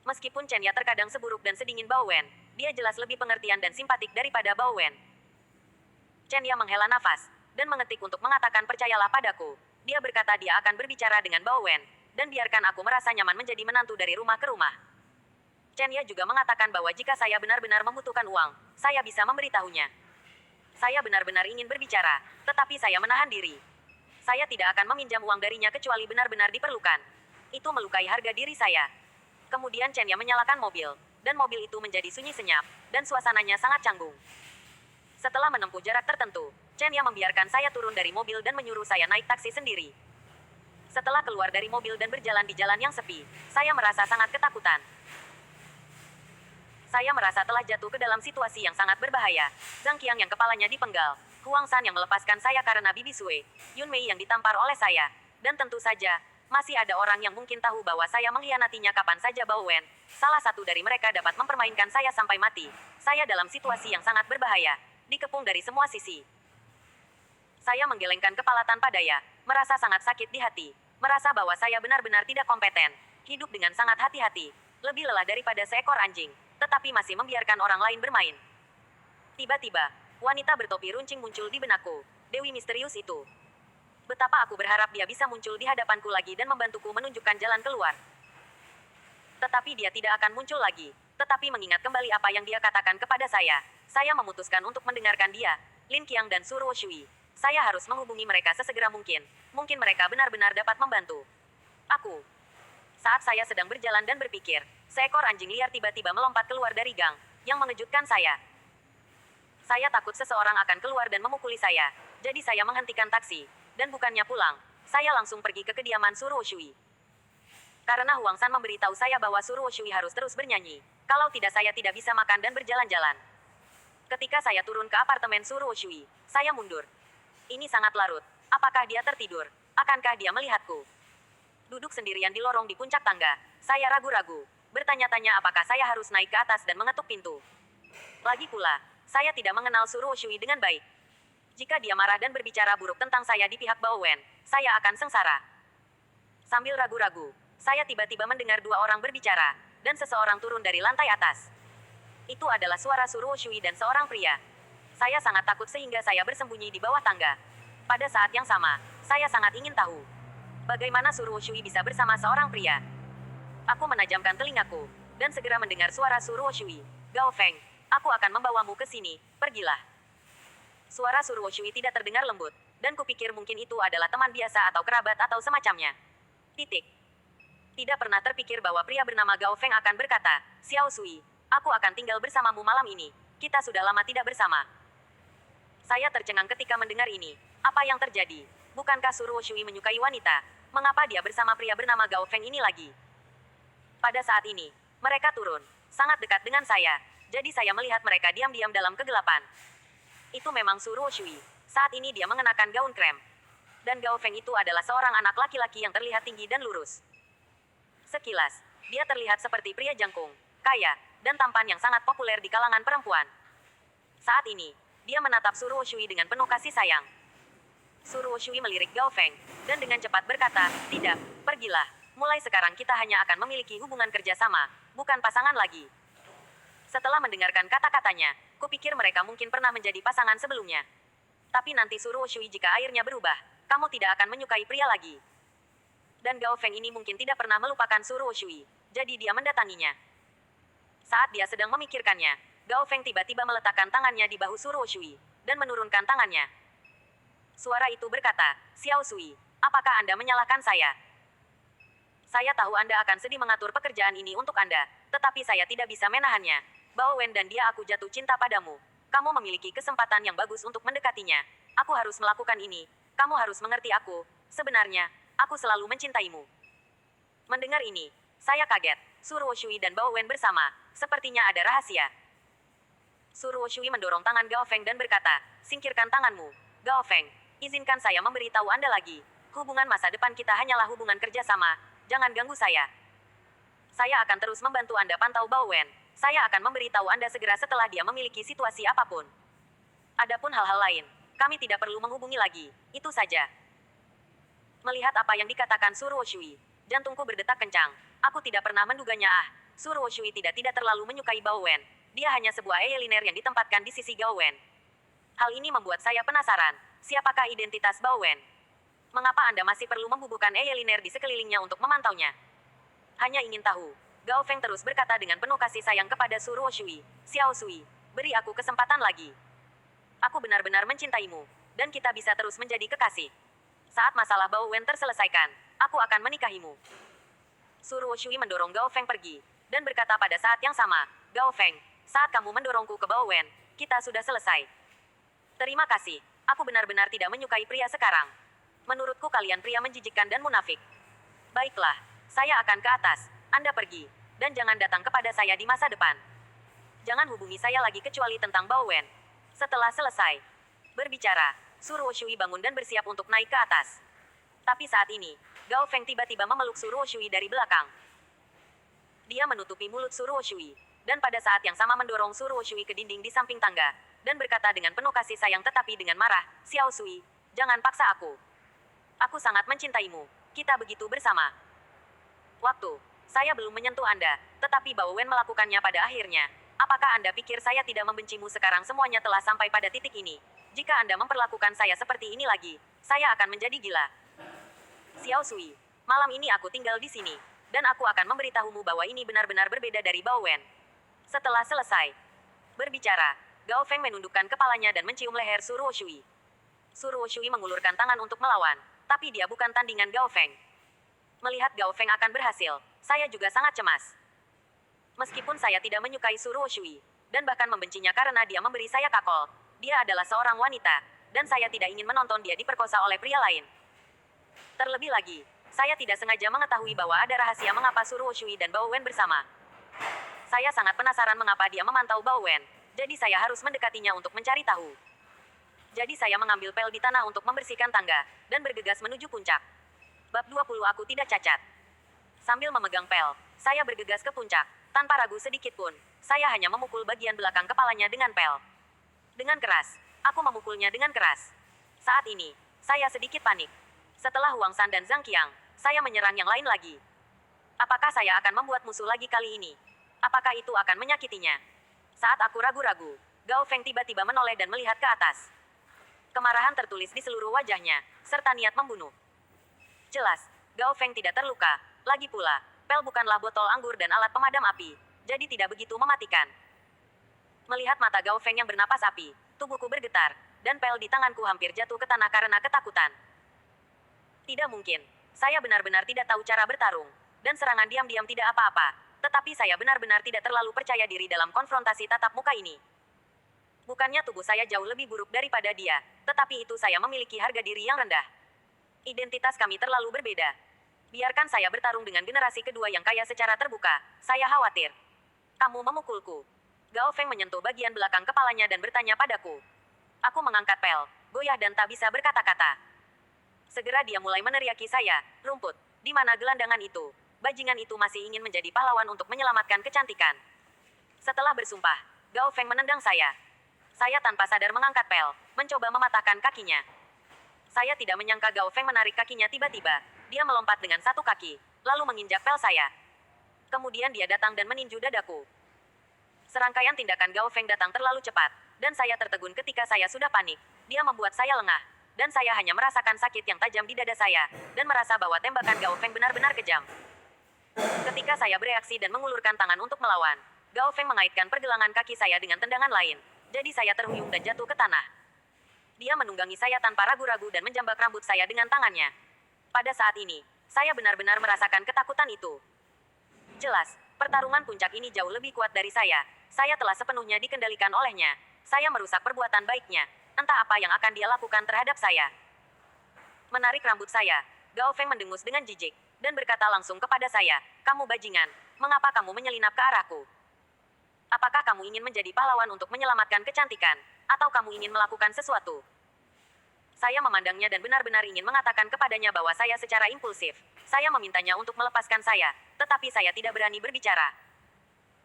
Meskipun Chen Ya terkadang seburuk dan sedingin Bao Wen, dia jelas lebih pengertian dan simpatik daripada Bao Wen. Chen Ya menghela nafas, dan mengetik untuk mengatakan percayalah padaku. Dia berkata dia akan berbicara dengan Bao Wen, dan biarkan aku merasa nyaman menjadi menantu dari rumah ke rumah. Chen Ya juga mengatakan bahwa jika saya benar-benar membutuhkan uang, saya bisa memberitahunya. Saya benar-benar ingin berbicara, tetapi saya menahan diri. Saya tidak akan meminjam uang darinya kecuali benar-benar diperlukan. Itu melukai harga diri saya. Kemudian Chen Ya menyalakan mobil. dan mobil itu menjadi sunyi senyap, dan suasananya sangat canggung. Setelah menempuh jarak tertentu, Chen Yang membiarkan saya turun dari mobil dan menyuruh saya naik taksi sendiri. Setelah keluar dari mobil dan berjalan di jalan yang sepi, saya merasa sangat ketakutan. Saya merasa telah jatuh ke dalam situasi yang sangat berbahaya. Zhang Qiang yang kepalanya dipenggal, Huang San yang melepaskan saya karena Bibi Sui, Yun Mei yang ditampar oleh saya, dan tentu saja, masih ada orang yang mungkin tahu bahwa saya mengkhianatinya kapan saja. Bao Wen, salah satu dari mereka dapat mempermainkan saya sampai mati. Saya dalam situasi yang sangat berbahaya, dikepung dari semua sisi. Saya menggelengkan kepala tanpa daya, merasa sangat sakit di hati, merasa bahwa saya benar-benar tidak kompeten, hidup dengan sangat hati-hati, lebih lelah daripada seekor anjing, tetapi masih membiarkan orang lain bermain. Tiba-tiba, wanita bertopi runcing muncul di benakku, Dewi misterius itu. Betapa aku berharap dia bisa muncul di hadapanku lagi dan membantuku menunjukkan jalan keluar. Tetapi dia tidak akan muncul lagi. Tetapi mengingat kembali apa yang dia katakan kepada saya memutuskan untuk mendengarkan dia, Lin Qiang dan Su Ruoshui. Saya harus menghubungi mereka sesegera mungkin. Mungkin mereka benar-benar dapat membantu aku. Saat saya sedang berjalan dan berpikir, seekor anjing liar tiba-tiba melompat keluar dari gang, yang mengejutkan saya. Saya takut seseorang akan keluar dan memukuli saya, jadi saya menghentikan taksi. Dan bukannya pulang, saya langsung pergi ke kediaman Su Ruoshui. Karena Huang San memberitahu saya bahwa Su Ruoshui harus terus bernyanyi. Kalau tidak saya tidak bisa makan dan berjalan-jalan. Ketika saya turun ke apartemen Su Ruoshui, saya mundur. Ini sangat larut. Apakah dia tertidur? Akankah dia melihatku? Duduk sendirian di lorong di puncak tangga, saya ragu-ragu. Bertanya-tanya apakah saya harus naik ke atas dan mengetuk pintu. Lagi pula, saya tidak mengenal Su Ruoshui dengan baik. Jika dia marah dan berbicara buruk tentang saya di pihak Bao Wen, saya akan sengsara. Sambil ragu-ragu, saya tiba-tiba mendengar dua orang berbicara, dan seseorang turun dari lantai atas. Itu adalah suara Su Ruoshui dan seorang pria. Saya sangat takut sehingga saya bersembunyi di bawah tangga. Pada saat yang sama, saya sangat ingin tahu bagaimana Su Ruoshui bisa bersama seorang pria. Aku menajamkan telingaku, dan segera mendengar suara Su Ruoshui. Gao Feng, aku akan membawamu ke sini, pergilah. Suara Su Ruoshui tidak terdengar lembut, dan kupikir mungkin itu adalah teman biasa atau kerabat atau semacamnya. Titik. Tidak pernah terpikir bahwa pria bernama Gao Feng akan berkata, Xiao Sui, aku akan tinggal bersamamu malam ini. Kita sudah lama tidak bersama. Saya tercengang ketika mendengar ini. Apa yang terjadi? Bukankah Su Ruoshui menyukai wanita? Mengapa dia bersama pria bernama Gao Feng ini lagi? Pada saat ini, mereka turun, sangat dekat dengan saya, jadi saya melihat mereka diam-diam dalam kegelapan. Itu memang Su Ruoshui. Saat ini dia mengenakan gaun krem. Dan Gao Feng itu adalah seorang anak laki-laki yang terlihat tinggi dan lurus. Sekilas, dia terlihat seperti pria jangkung, kaya, dan tampan yang sangat populer di kalangan perempuan. Saat ini, dia menatap Su Ruoshui dengan penuh kasih sayang. Su Ruoshui melirik Gao Feng, dan dengan cepat berkata, tidak, pergilah. Mulai sekarang kita hanya akan memiliki hubungan kerjasama, bukan pasangan lagi. Setelah mendengarkan kata-katanya, kupikir mereka mungkin pernah menjadi pasangan sebelumnya. Tapi nanti Su Ruoshui jika airnya berubah, kamu tidak akan menyukai pria lagi. Dan Gao Feng ini mungkin tidak pernah melupakan Su Ruoshui, jadi dia mendatanginya. Saat dia sedang memikirkannya, Gao Feng tiba-tiba meletakkan tangannya di bahu Su Ruoshui, dan menurunkan tangannya. Suara itu berkata, Xiao Sui, apakah Anda menyalahkan saya? Saya tahu Anda akan sedih mengatur pekerjaan ini untuk Anda, tetapi saya tidak bisa menahannya. Bao Wen dan dia aku jatuh cinta padamu. Kamu memiliki kesempatan yang bagus untuk mendekatinya. Aku harus melakukan ini. Kamu harus mengerti aku. Sebenarnya, aku selalu mencintaimu. Mendengar ini, saya kaget. Su Ruoshui dan Bao Wen bersama. Sepertinya ada rahasia. Su Ruoshui mendorong tangan Gao Feng dan berkata, singkirkan tanganmu. Gao Feng, izinkan saya memberitahu Anda lagi. Hubungan masa depan kita hanyalah hubungan kerjasama. Jangan ganggu saya. Saya akan terus membantu Anda pantau Bao Wen. Saya akan memberitahu Anda segera setelah dia memiliki situasi apapun. Adapun hal-hal lain, kami tidak perlu menghubungi lagi. Itu saja. Melihat apa yang dikatakan Su Ruoshui, jantungku berdetak kencang. Aku tidak pernah menduganya. Su Ruoshui tidak terlalu menyukai Bao Wen. Dia hanya sebuah eyeliner yang ditempatkan di sisi Gao Wen. Hal ini membuat saya penasaran. Siapakah identitas Bao Wen? Mengapa Anda masih perlu membubuhkan eyeliner di sekelilingnya untuk memantaunya? Hanya ingin tahu. Gao Feng terus berkata dengan penuh kasih sayang kepada Su Ruoshui. Xiao Sui, beri aku kesempatan lagi. Aku benar-benar mencintaimu, dan kita bisa terus menjadi kekasih. Saat masalah Bao Wen terselesaikan, aku akan menikahimu. Su Ruoshui mendorong Gao Feng pergi, dan berkata pada saat yang sama, Gao Feng, saat kamu mendorongku ke Bao Wen, kita sudah selesai. Terima kasih, aku benar-benar tidak menyukai pria sekarang. Menurutku kalian pria menjijikkan dan munafik. Baiklah, saya akan ke atas, Anda pergi, dan jangan datang kepada saya di masa depan. Jangan hubungi saya lagi kecuali tentang Bao Wen. Setelah selesai berbicara, Suruo Shui bangun dan bersiap untuk naik ke atas. Tapi saat ini, Gao Feng tiba-tiba memeluk Suruo Shui dari belakang. Dia menutupi mulut Suruo Shui, dan pada saat yang sama mendorong Suruo Shui ke dinding di samping tangga, dan berkata dengan penuh kasih sayang tetapi dengan marah, Xiao Sui, jangan paksa aku. Aku sangat mencintaimu, kita begitu bersama. Waktu, saya belum menyentuh Anda, tetapi Bao Wen melakukannya pada akhirnya. Apakah Anda pikir saya tidak membencimu sekarang semuanya telah sampai pada titik ini? Jika Anda memperlakukan saya seperti ini lagi, saya akan menjadi gila. Xiao Sui, malam ini aku tinggal di sini, dan aku akan memberitahumu bahwa ini benar-benar berbeda dari Bao Wen. Setelah selesai berbicara, Gao Feng menundukkan kepalanya dan mencium leher Suruo Shui. Suruo Shui mengulurkan tangan untuk melawan, tapi dia bukan tandingan Gao Feng. Melihat Gao Feng akan berhasil, saya juga sangat cemas. Meskipun saya tidak menyukai Suruo Shui, dan bahkan membencinya karena dia memberi saya kakol, dia adalah seorang wanita, dan saya tidak ingin menonton dia diperkosa oleh pria lain. Terlebih lagi, saya tidak sengaja mengetahui bahwa ada rahasia mengapa Suruo Shui dan Bao Wen bersama. Saya sangat penasaran mengapa dia memantau Bao Wen, jadi saya harus mendekatinya untuk mencari tahu. Jadi saya mengambil pel di tanah untuk membersihkan tangga, dan bergegas menuju puncak. Bab 20 Aku tidak cacat. Sambil memegang pel, saya bergegas ke puncak, tanpa ragu sedikit pun. Saya hanya memukul bagian belakang kepalanya dengan pel. Dengan keras, aku memukulnya dengan keras. Saat ini, saya sedikit panik. Setelah Huang San dan Zhang Qiang, saya menyerang yang lain lagi. Apakah saya akan membuat musuh lagi kali ini? Apakah itu akan menyakitinya? Saat aku ragu-ragu, Gao Feng tiba-tiba menoleh dan melihat ke atas. Kemarahan tertulis di seluruh wajahnya, serta niat membunuh. Jelas, Gao Feng tidak terluka. Lagi pula, pel bukanlah botol anggur dan alat pemadam api, jadi tidak begitu mematikan. Melihat mata Gao Feng yang bernapas api, tubuhku bergetar, dan pel di tanganku hampir jatuh ke tanah karena ketakutan. Tidak mungkin, saya benar-benar tidak tahu cara bertarung, dan serangan diam-diam tidak apa-apa, tetapi saya benar-benar tidak terlalu percaya diri dalam konfrontasi tatap muka ini. Bukannya tubuh saya jauh lebih buruk daripada dia, tetapi itu saya memiliki harga diri yang rendah. Identitas kami terlalu berbeda. Biarkan saya bertarung dengan generasi kedua yang kaya secara terbuka, saya khawatir. Kamu memukulku. Gao Feng menyentuh bagian belakang kepalanya dan bertanya padaku. Aku mengangkat pel, goyah dan tak bisa berkata-kata. Segera dia mulai meneriaki saya, rumput, di mana gelandangan itu? Bajingan itu masih ingin menjadi pahlawan untuk menyelamatkan kecantikan. Setelah bersumpah, Gao Feng menendang saya. Saya tanpa sadar mengangkat pel, mencoba mematahkan kakinya. Saya tidak menyangka Gao Feng menarik kakinya tiba-tiba. Dia melompat dengan satu kaki, lalu menginjak pel saya. Kemudian dia datang dan meninju dadaku. Serangkaian tindakan Gao Feng datang terlalu cepat, dan saya tertegun ketika saya sudah panik. Dia membuat saya lengah, dan saya hanya merasakan sakit yang tajam di dada saya, dan merasa bahwa tembakan Gao Feng benar-benar kejam. Ketika saya bereaksi dan mengulurkan tangan untuk melawan, Gao Feng mengaitkan pergelangan kaki saya dengan tendangan lain, jadi saya terhuyung dan jatuh ke tanah. Dia menunggangi saya tanpa ragu-ragu dan menjambak rambut saya dengan tangannya. Pada saat ini, saya benar-benar merasakan ketakutan itu. Jelas, pertarungan puncak ini jauh lebih kuat dari saya. Saya telah sepenuhnya dikendalikan olehnya. Saya merusak perbuatan baiknya. Entah apa yang akan dia lakukan terhadap saya. Menarik rambut saya, Gao Feng mendengus dengan jijik, dan berkata langsung kepada saya, kamu bajingan, mengapa kamu menyelinap ke arahku? Apakah kamu ingin menjadi pahlawan untuk menyelamatkan kecantikan, atau kamu ingin melakukan sesuatu? Saya memandangnya dan benar-benar ingin mengatakan kepadanya bahwa saya secara impulsif. Saya memintanya untuk melepaskan saya, tetapi saya tidak berani berbicara.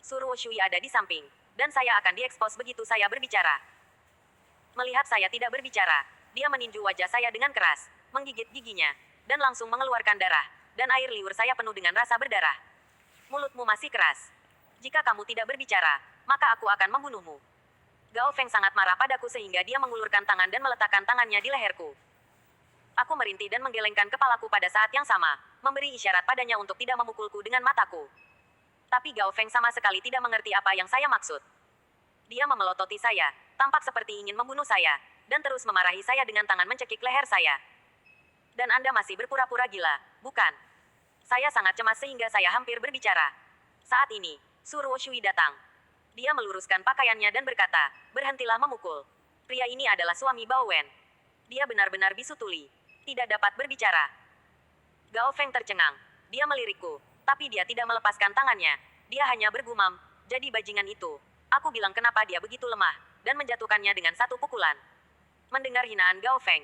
Suruo Shui ada di samping, dan saya akan diekspos begitu saya berbicara. Melihat saya tidak berbicara, dia meninju wajah saya dengan keras, menggigit giginya, dan langsung mengeluarkan darah, dan air liur saya penuh dengan rasa berdarah. Mulutmu masih keras. Jika kamu tidak berbicara, maka aku akan membunuhmu. Gao Feng sangat marah padaku sehingga dia mengulurkan tangan dan meletakkan tangannya di leherku. Aku merintih dan menggelengkan kepalaku pada saat yang sama, memberi isyarat padanya untuk tidak memukulku dengan mataku. Tapi Gao Feng sama sekali tidak mengerti apa yang saya maksud. Dia memelototi saya, tampak seperti ingin membunuh saya, dan terus memarahi saya dengan tangan mencekik leher saya. Dan Anda masih berpura-pura gila, bukan? Saya sangat cemas sehingga saya hampir berbicara. Saat ini, Suruo Shui datang. Dia meluruskan pakaiannya dan berkata, berhentilah memukul. Pria ini adalah suami Bao Wen. Dia benar-benar bisu tuli. Tidak dapat berbicara. Gao Feng tercengang. Dia melirikku, tapi dia tidak melepaskan tangannya. Dia hanya bergumam, jadi bajingan itu. Aku bilang kenapa dia begitu lemah, dan menjatuhkannya dengan satu pukulan. Mendengar hinaan Gao Feng,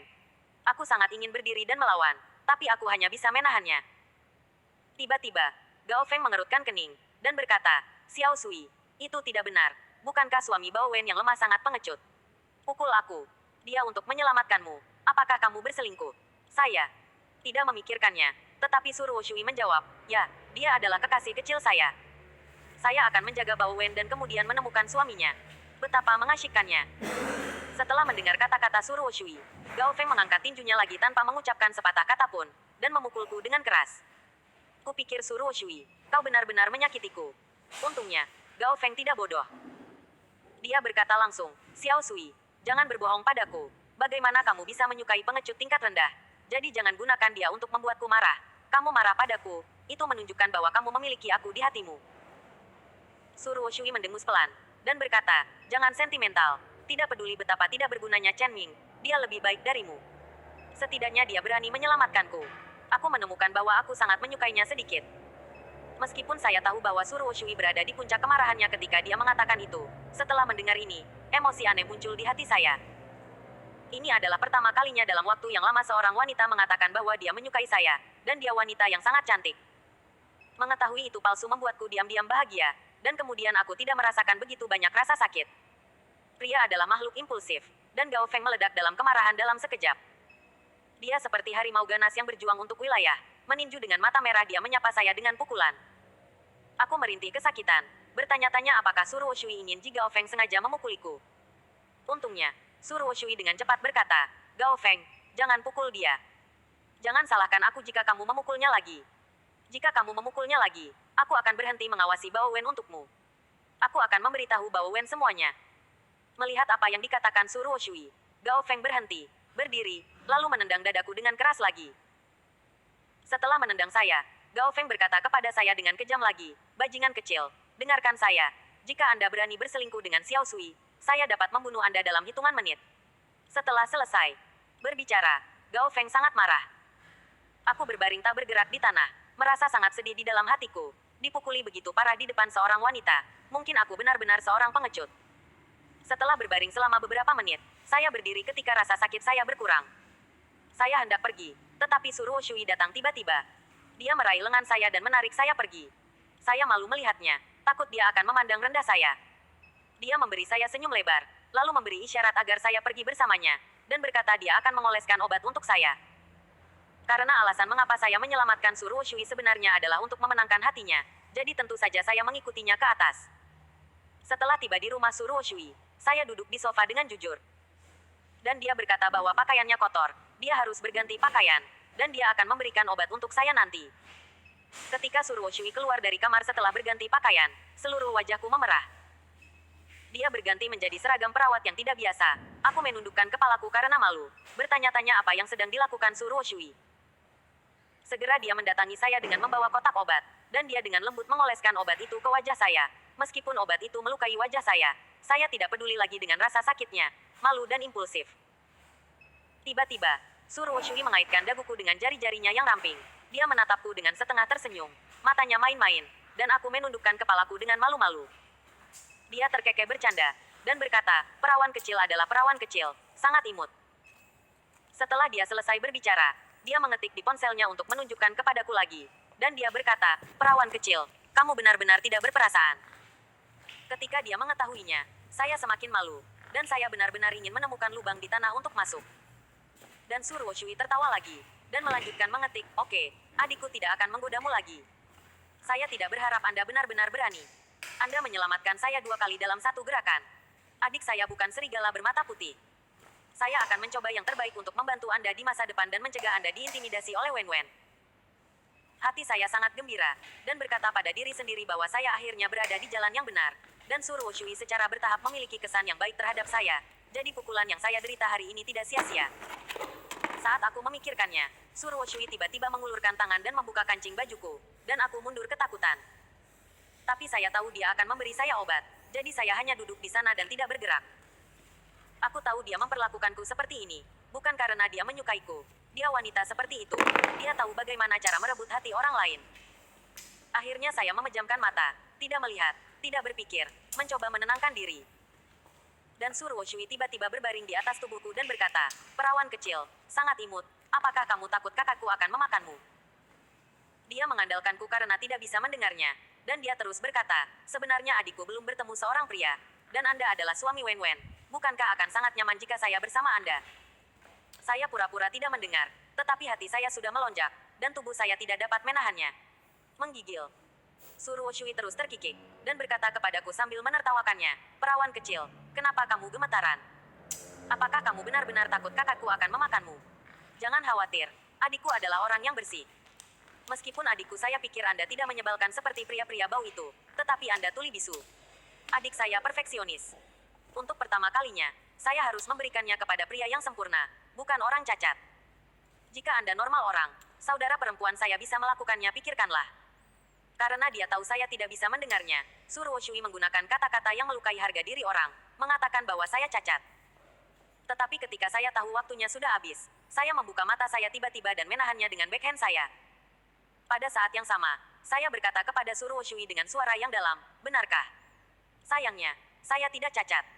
aku sangat ingin berdiri dan melawan, tapi aku hanya bisa menahannya. Tiba-tiba, Gao Feng mengerutkan kening, dan berkata, Xiao Sui, itu tidak benar. Bukankah suami Bao Wen yang lemah sangat pengecut? Pukul aku. Dia untuk menyelamatkanmu. Apakah kamu berselingkuh? Saya tidak memikirkannya, tetapi Suruo Shui menjawab, ya, dia adalah kekasih kecil saya. Saya akan menjaga Bao Wen dan kemudian menemukan suaminya. Betapa mengasyikkannya. Setelah mendengar kata-kata Suruo Shui, Gao Feng mengangkat tinjunya lagi tanpa mengucapkan sepatah kata pun, dan memukulku dengan keras. Kupikir Suruo Shui, kau benar-benar menyakitiku. Untungnya, Gao Feng tidak bodoh. Dia berkata langsung, Xiao Sui, jangan berbohong padaku. Bagaimana kamu bisa menyukai pengecut tingkat rendah? Jadi jangan gunakan dia untuk membuatku marah. Kamu marah padaku, itu menunjukkan bahwa kamu memiliki aku di hatimu. Suruo Shui mendengus pelan, dan berkata, jangan sentimental. Tidak peduli betapa tidak bergunanya Chen Ming, dia lebih baik darimu. Setidaknya dia berani menyelamatkanku. Aku menemukan bahwa aku sangat menyukainya sedikit. Meskipun saya tahu bahwa Suruo Shui berada di puncak kemarahannya ketika dia mengatakan itu, setelah mendengar ini, emosi aneh muncul di hati saya. Ini adalah pertama kalinya dalam waktu yang lama seorang wanita mengatakan bahwa dia menyukai saya, dan dia wanita yang sangat cantik. Mengetahui itu palsu membuatku diam-diam bahagia, dan kemudian aku tidak merasakan begitu banyak rasa sakit. Pria adalah makhluk impulsif, dan Gao Feng meledak dalam kemarahan dalam sekejap. Dia seperti harimau ganas yang berjuang untuk wilayah. Meninju dengan mata merah dia menyapa saya dengan pukulan. Aku merintih kesakitan, bertanya-tanya apakah Suruo Shui ingin jika Gao Feng sengaja memukuliku. Untungnya, Suruo Shui dengan cepat berkata, Gao Feng, jangan pukul dia. Jangan salahkan aku jika kamu memukulnya lagi. Jika kamu memukulnya lagi, aku akan berhenti mengawasi Bao Wen untukmu. Aku akan memberitahu Bao Wen semuanya. Melihat apa yang dikatakan Suruo Shui, Gao Feng berhenti, berdiri, lalu menendang dadaku dengan keras lagi. Setelah menendang saya, Gao Feng berkata kepada saya dengan kejam lagi, bajingan kecil, dengarkan saya. Jika Anda berani berselingkuh dengan Xiao Sui, saya dapat membunuh Anda dalam hitungan menit. Setelah selesai berbicara, Gao Feng sangat marah. Aku berbaring tak bergerak di tanah, merasa sangat sedih di dalam hatiku. Dipukuli begitu parah di depan seorang wanita, mungkin aku benar-benar seorang pengecut. Setelah berbaring selama beberapa menit, saya berdiri ketika rasa sakit saya berkurang. Saya hendak pergi, tetapi Suruo Shui datang tiba-tiba. Dia meraih lengan saya dan menarik saya pergi. Saya malu melihatnya, takut dia akan memandang rendah saya. Dia memberi saya senyum lebar, lalu memberi isyarat agar saya pergi bersamanya, dan berkata dia akan mengoleskan obat untuk saya. Karena alasan mengapa saya menyelamatkan Suruo Shui sebenarnya adalah untuk memenangkan hatinya, jadi tentu saja saya mengikutinya ke atas. Setelah tiba di rumah Suruo Shui, saya duduk di sofa dengan jujur. Dan dia berkata bahwa pakaiannya kotor, dia harus berganti pakaian, dan dia akan memberikan obat untuk saya nanti. Ketika Suruo Shui keluar dari kamar setelah berganti pakaian, seluruh wajahku memerah. Dia berganti menjadi seragam perawat yang tidak biasa. Aku menundukkan kepalaku karena malu, bertanya-tanya apa yang sedang dilakukan Suruo Shui. Segera dia mendatangi saya dengan membawa kotak obat, dan dia dengan lembut mengoleskan obat itu ke wajah saya. Meskipun obat itu melukai wajah saya tidak peduli lagi dengan rasa sakitnya, malu dan impulsif. Tiba-tiba, Suruo Shui mengaitkan daguku dengan jari-jarinya yang ramping. Dia menatapku dengan setengah tersenyum, matanya main-main, dan aku menundukkan kepalaku dengan malu-malu. Dia terkekeh bercanda, dan berkata, perawan kecil adalah perawan kecil, sangat imut. Setelah dia selesai berbicara, dia mengetik di ponselnya untuk menunjukkan kepadaku lagi, dan dia berkata, perawan kecil, kamu benar-benar tidak berperasaan. Ketika dia mengetahuinya, saya semakin malu, dan saya benar-benar ingin menemukan lubang di tanah untuk masuk. Dan Suruo Shui tertawa lagi, dan melanjutkan mengetik, oke, adikku tidak akan menggodamu lagi. Saya tidak berharap Anda benar-benar berani. Anda menyelamatkan saya 2 kali dalam satu gerakan. Adik saya bukan serigala bermata putih. Saya akan mencoba yang terbaik untuk membantu Anda di masa depan dan mencegah Anda diintimidasi oleh Wen Wen. Hati saya sangat gembira, dan berkata pada diri sendiri bahwa saya akhirnya berada di jalan yang benar. Dan Suruo Shui secara bertahap memiliki kesan yang baik terhadap saya. Jadi pukulan yang saya derita hari ini tidak sia-sia. Saat aku memikirkannya, Suruo Shui tiba-tiba mengulurkan tangan dan membuka kancing bajuku, dan aku mundur ketakutan. Tapi saya tahu dia akan memberi saya obat. Jadi saya hanya duduk di sana dan tidak bergerak. Aku tahu dia memperlakukanku seperti ini. Bukan karena dia menyukaiku. Dia wanita seperti itu. Dia tahu bagaimana cara merebut hati orang lain. Akhirnya saya memejamkan mata. Tidak melihat. Tidak berpikir. Mencoba menenangkan diri. Dan Suruo Shui tiba-tiba berbaring di atas tubuhku dan berkata, "Perawan kecil, sangat imut. Apakah kamu takut kakakku akan memakanmu?" Dia mengandalkanku karena tidak bisa mendengarnya. Dan dia terus berkata, "Sebenarnya adikku belum bertemu seorang pria. Dan Anda adalah suami Wen Wen. Bukankah akan sangat nyaman jika saya bersama Anda?" Saya pura-pura tidak mendengar. Tetapi hati saya sudah melonjak. Dan tubuh saya tidak dapat menahannya. Menggigil. Suruo Shui terus terkikik. Dan berkata kepadaku sambil menertawakannya, "Perawan kecil, kenapa kamu gemetaran? Apakah kamu benar-benar takut kakakku akan memakanmu? Jangan khawatir. Adikku adalah orang yang bersih. Meskipun adikku saya pikir Anda tidak menyebalkan seperti pria-pria bau itu, tetapi Anda tuli bisu. Adik saya perfeksionis. Untuk pertama kalinya, saya harus memberikannya kepada pria yang sempurna, bukan orang cacat. Jika Anda normal orang, saudara perempuan saya bisa melakukannya, pikirkanlah." Karena dia tahu saya tidak bisa mendengarnya, Suruo Shui menggunakan kata-kata yang melukai harga diri orang, mengatakan bahwa saya cacat. Tetapi ketika saya tahu waktunya sudah habis, saya membuka mata saya tiba-tiba dan menahannya dengan backhand saya. Pada saat yang sama, saya berkata kepada Suruo Shui dengan suara yang dalam, "Benarkah?" Sayangnya, saya tidak cacat.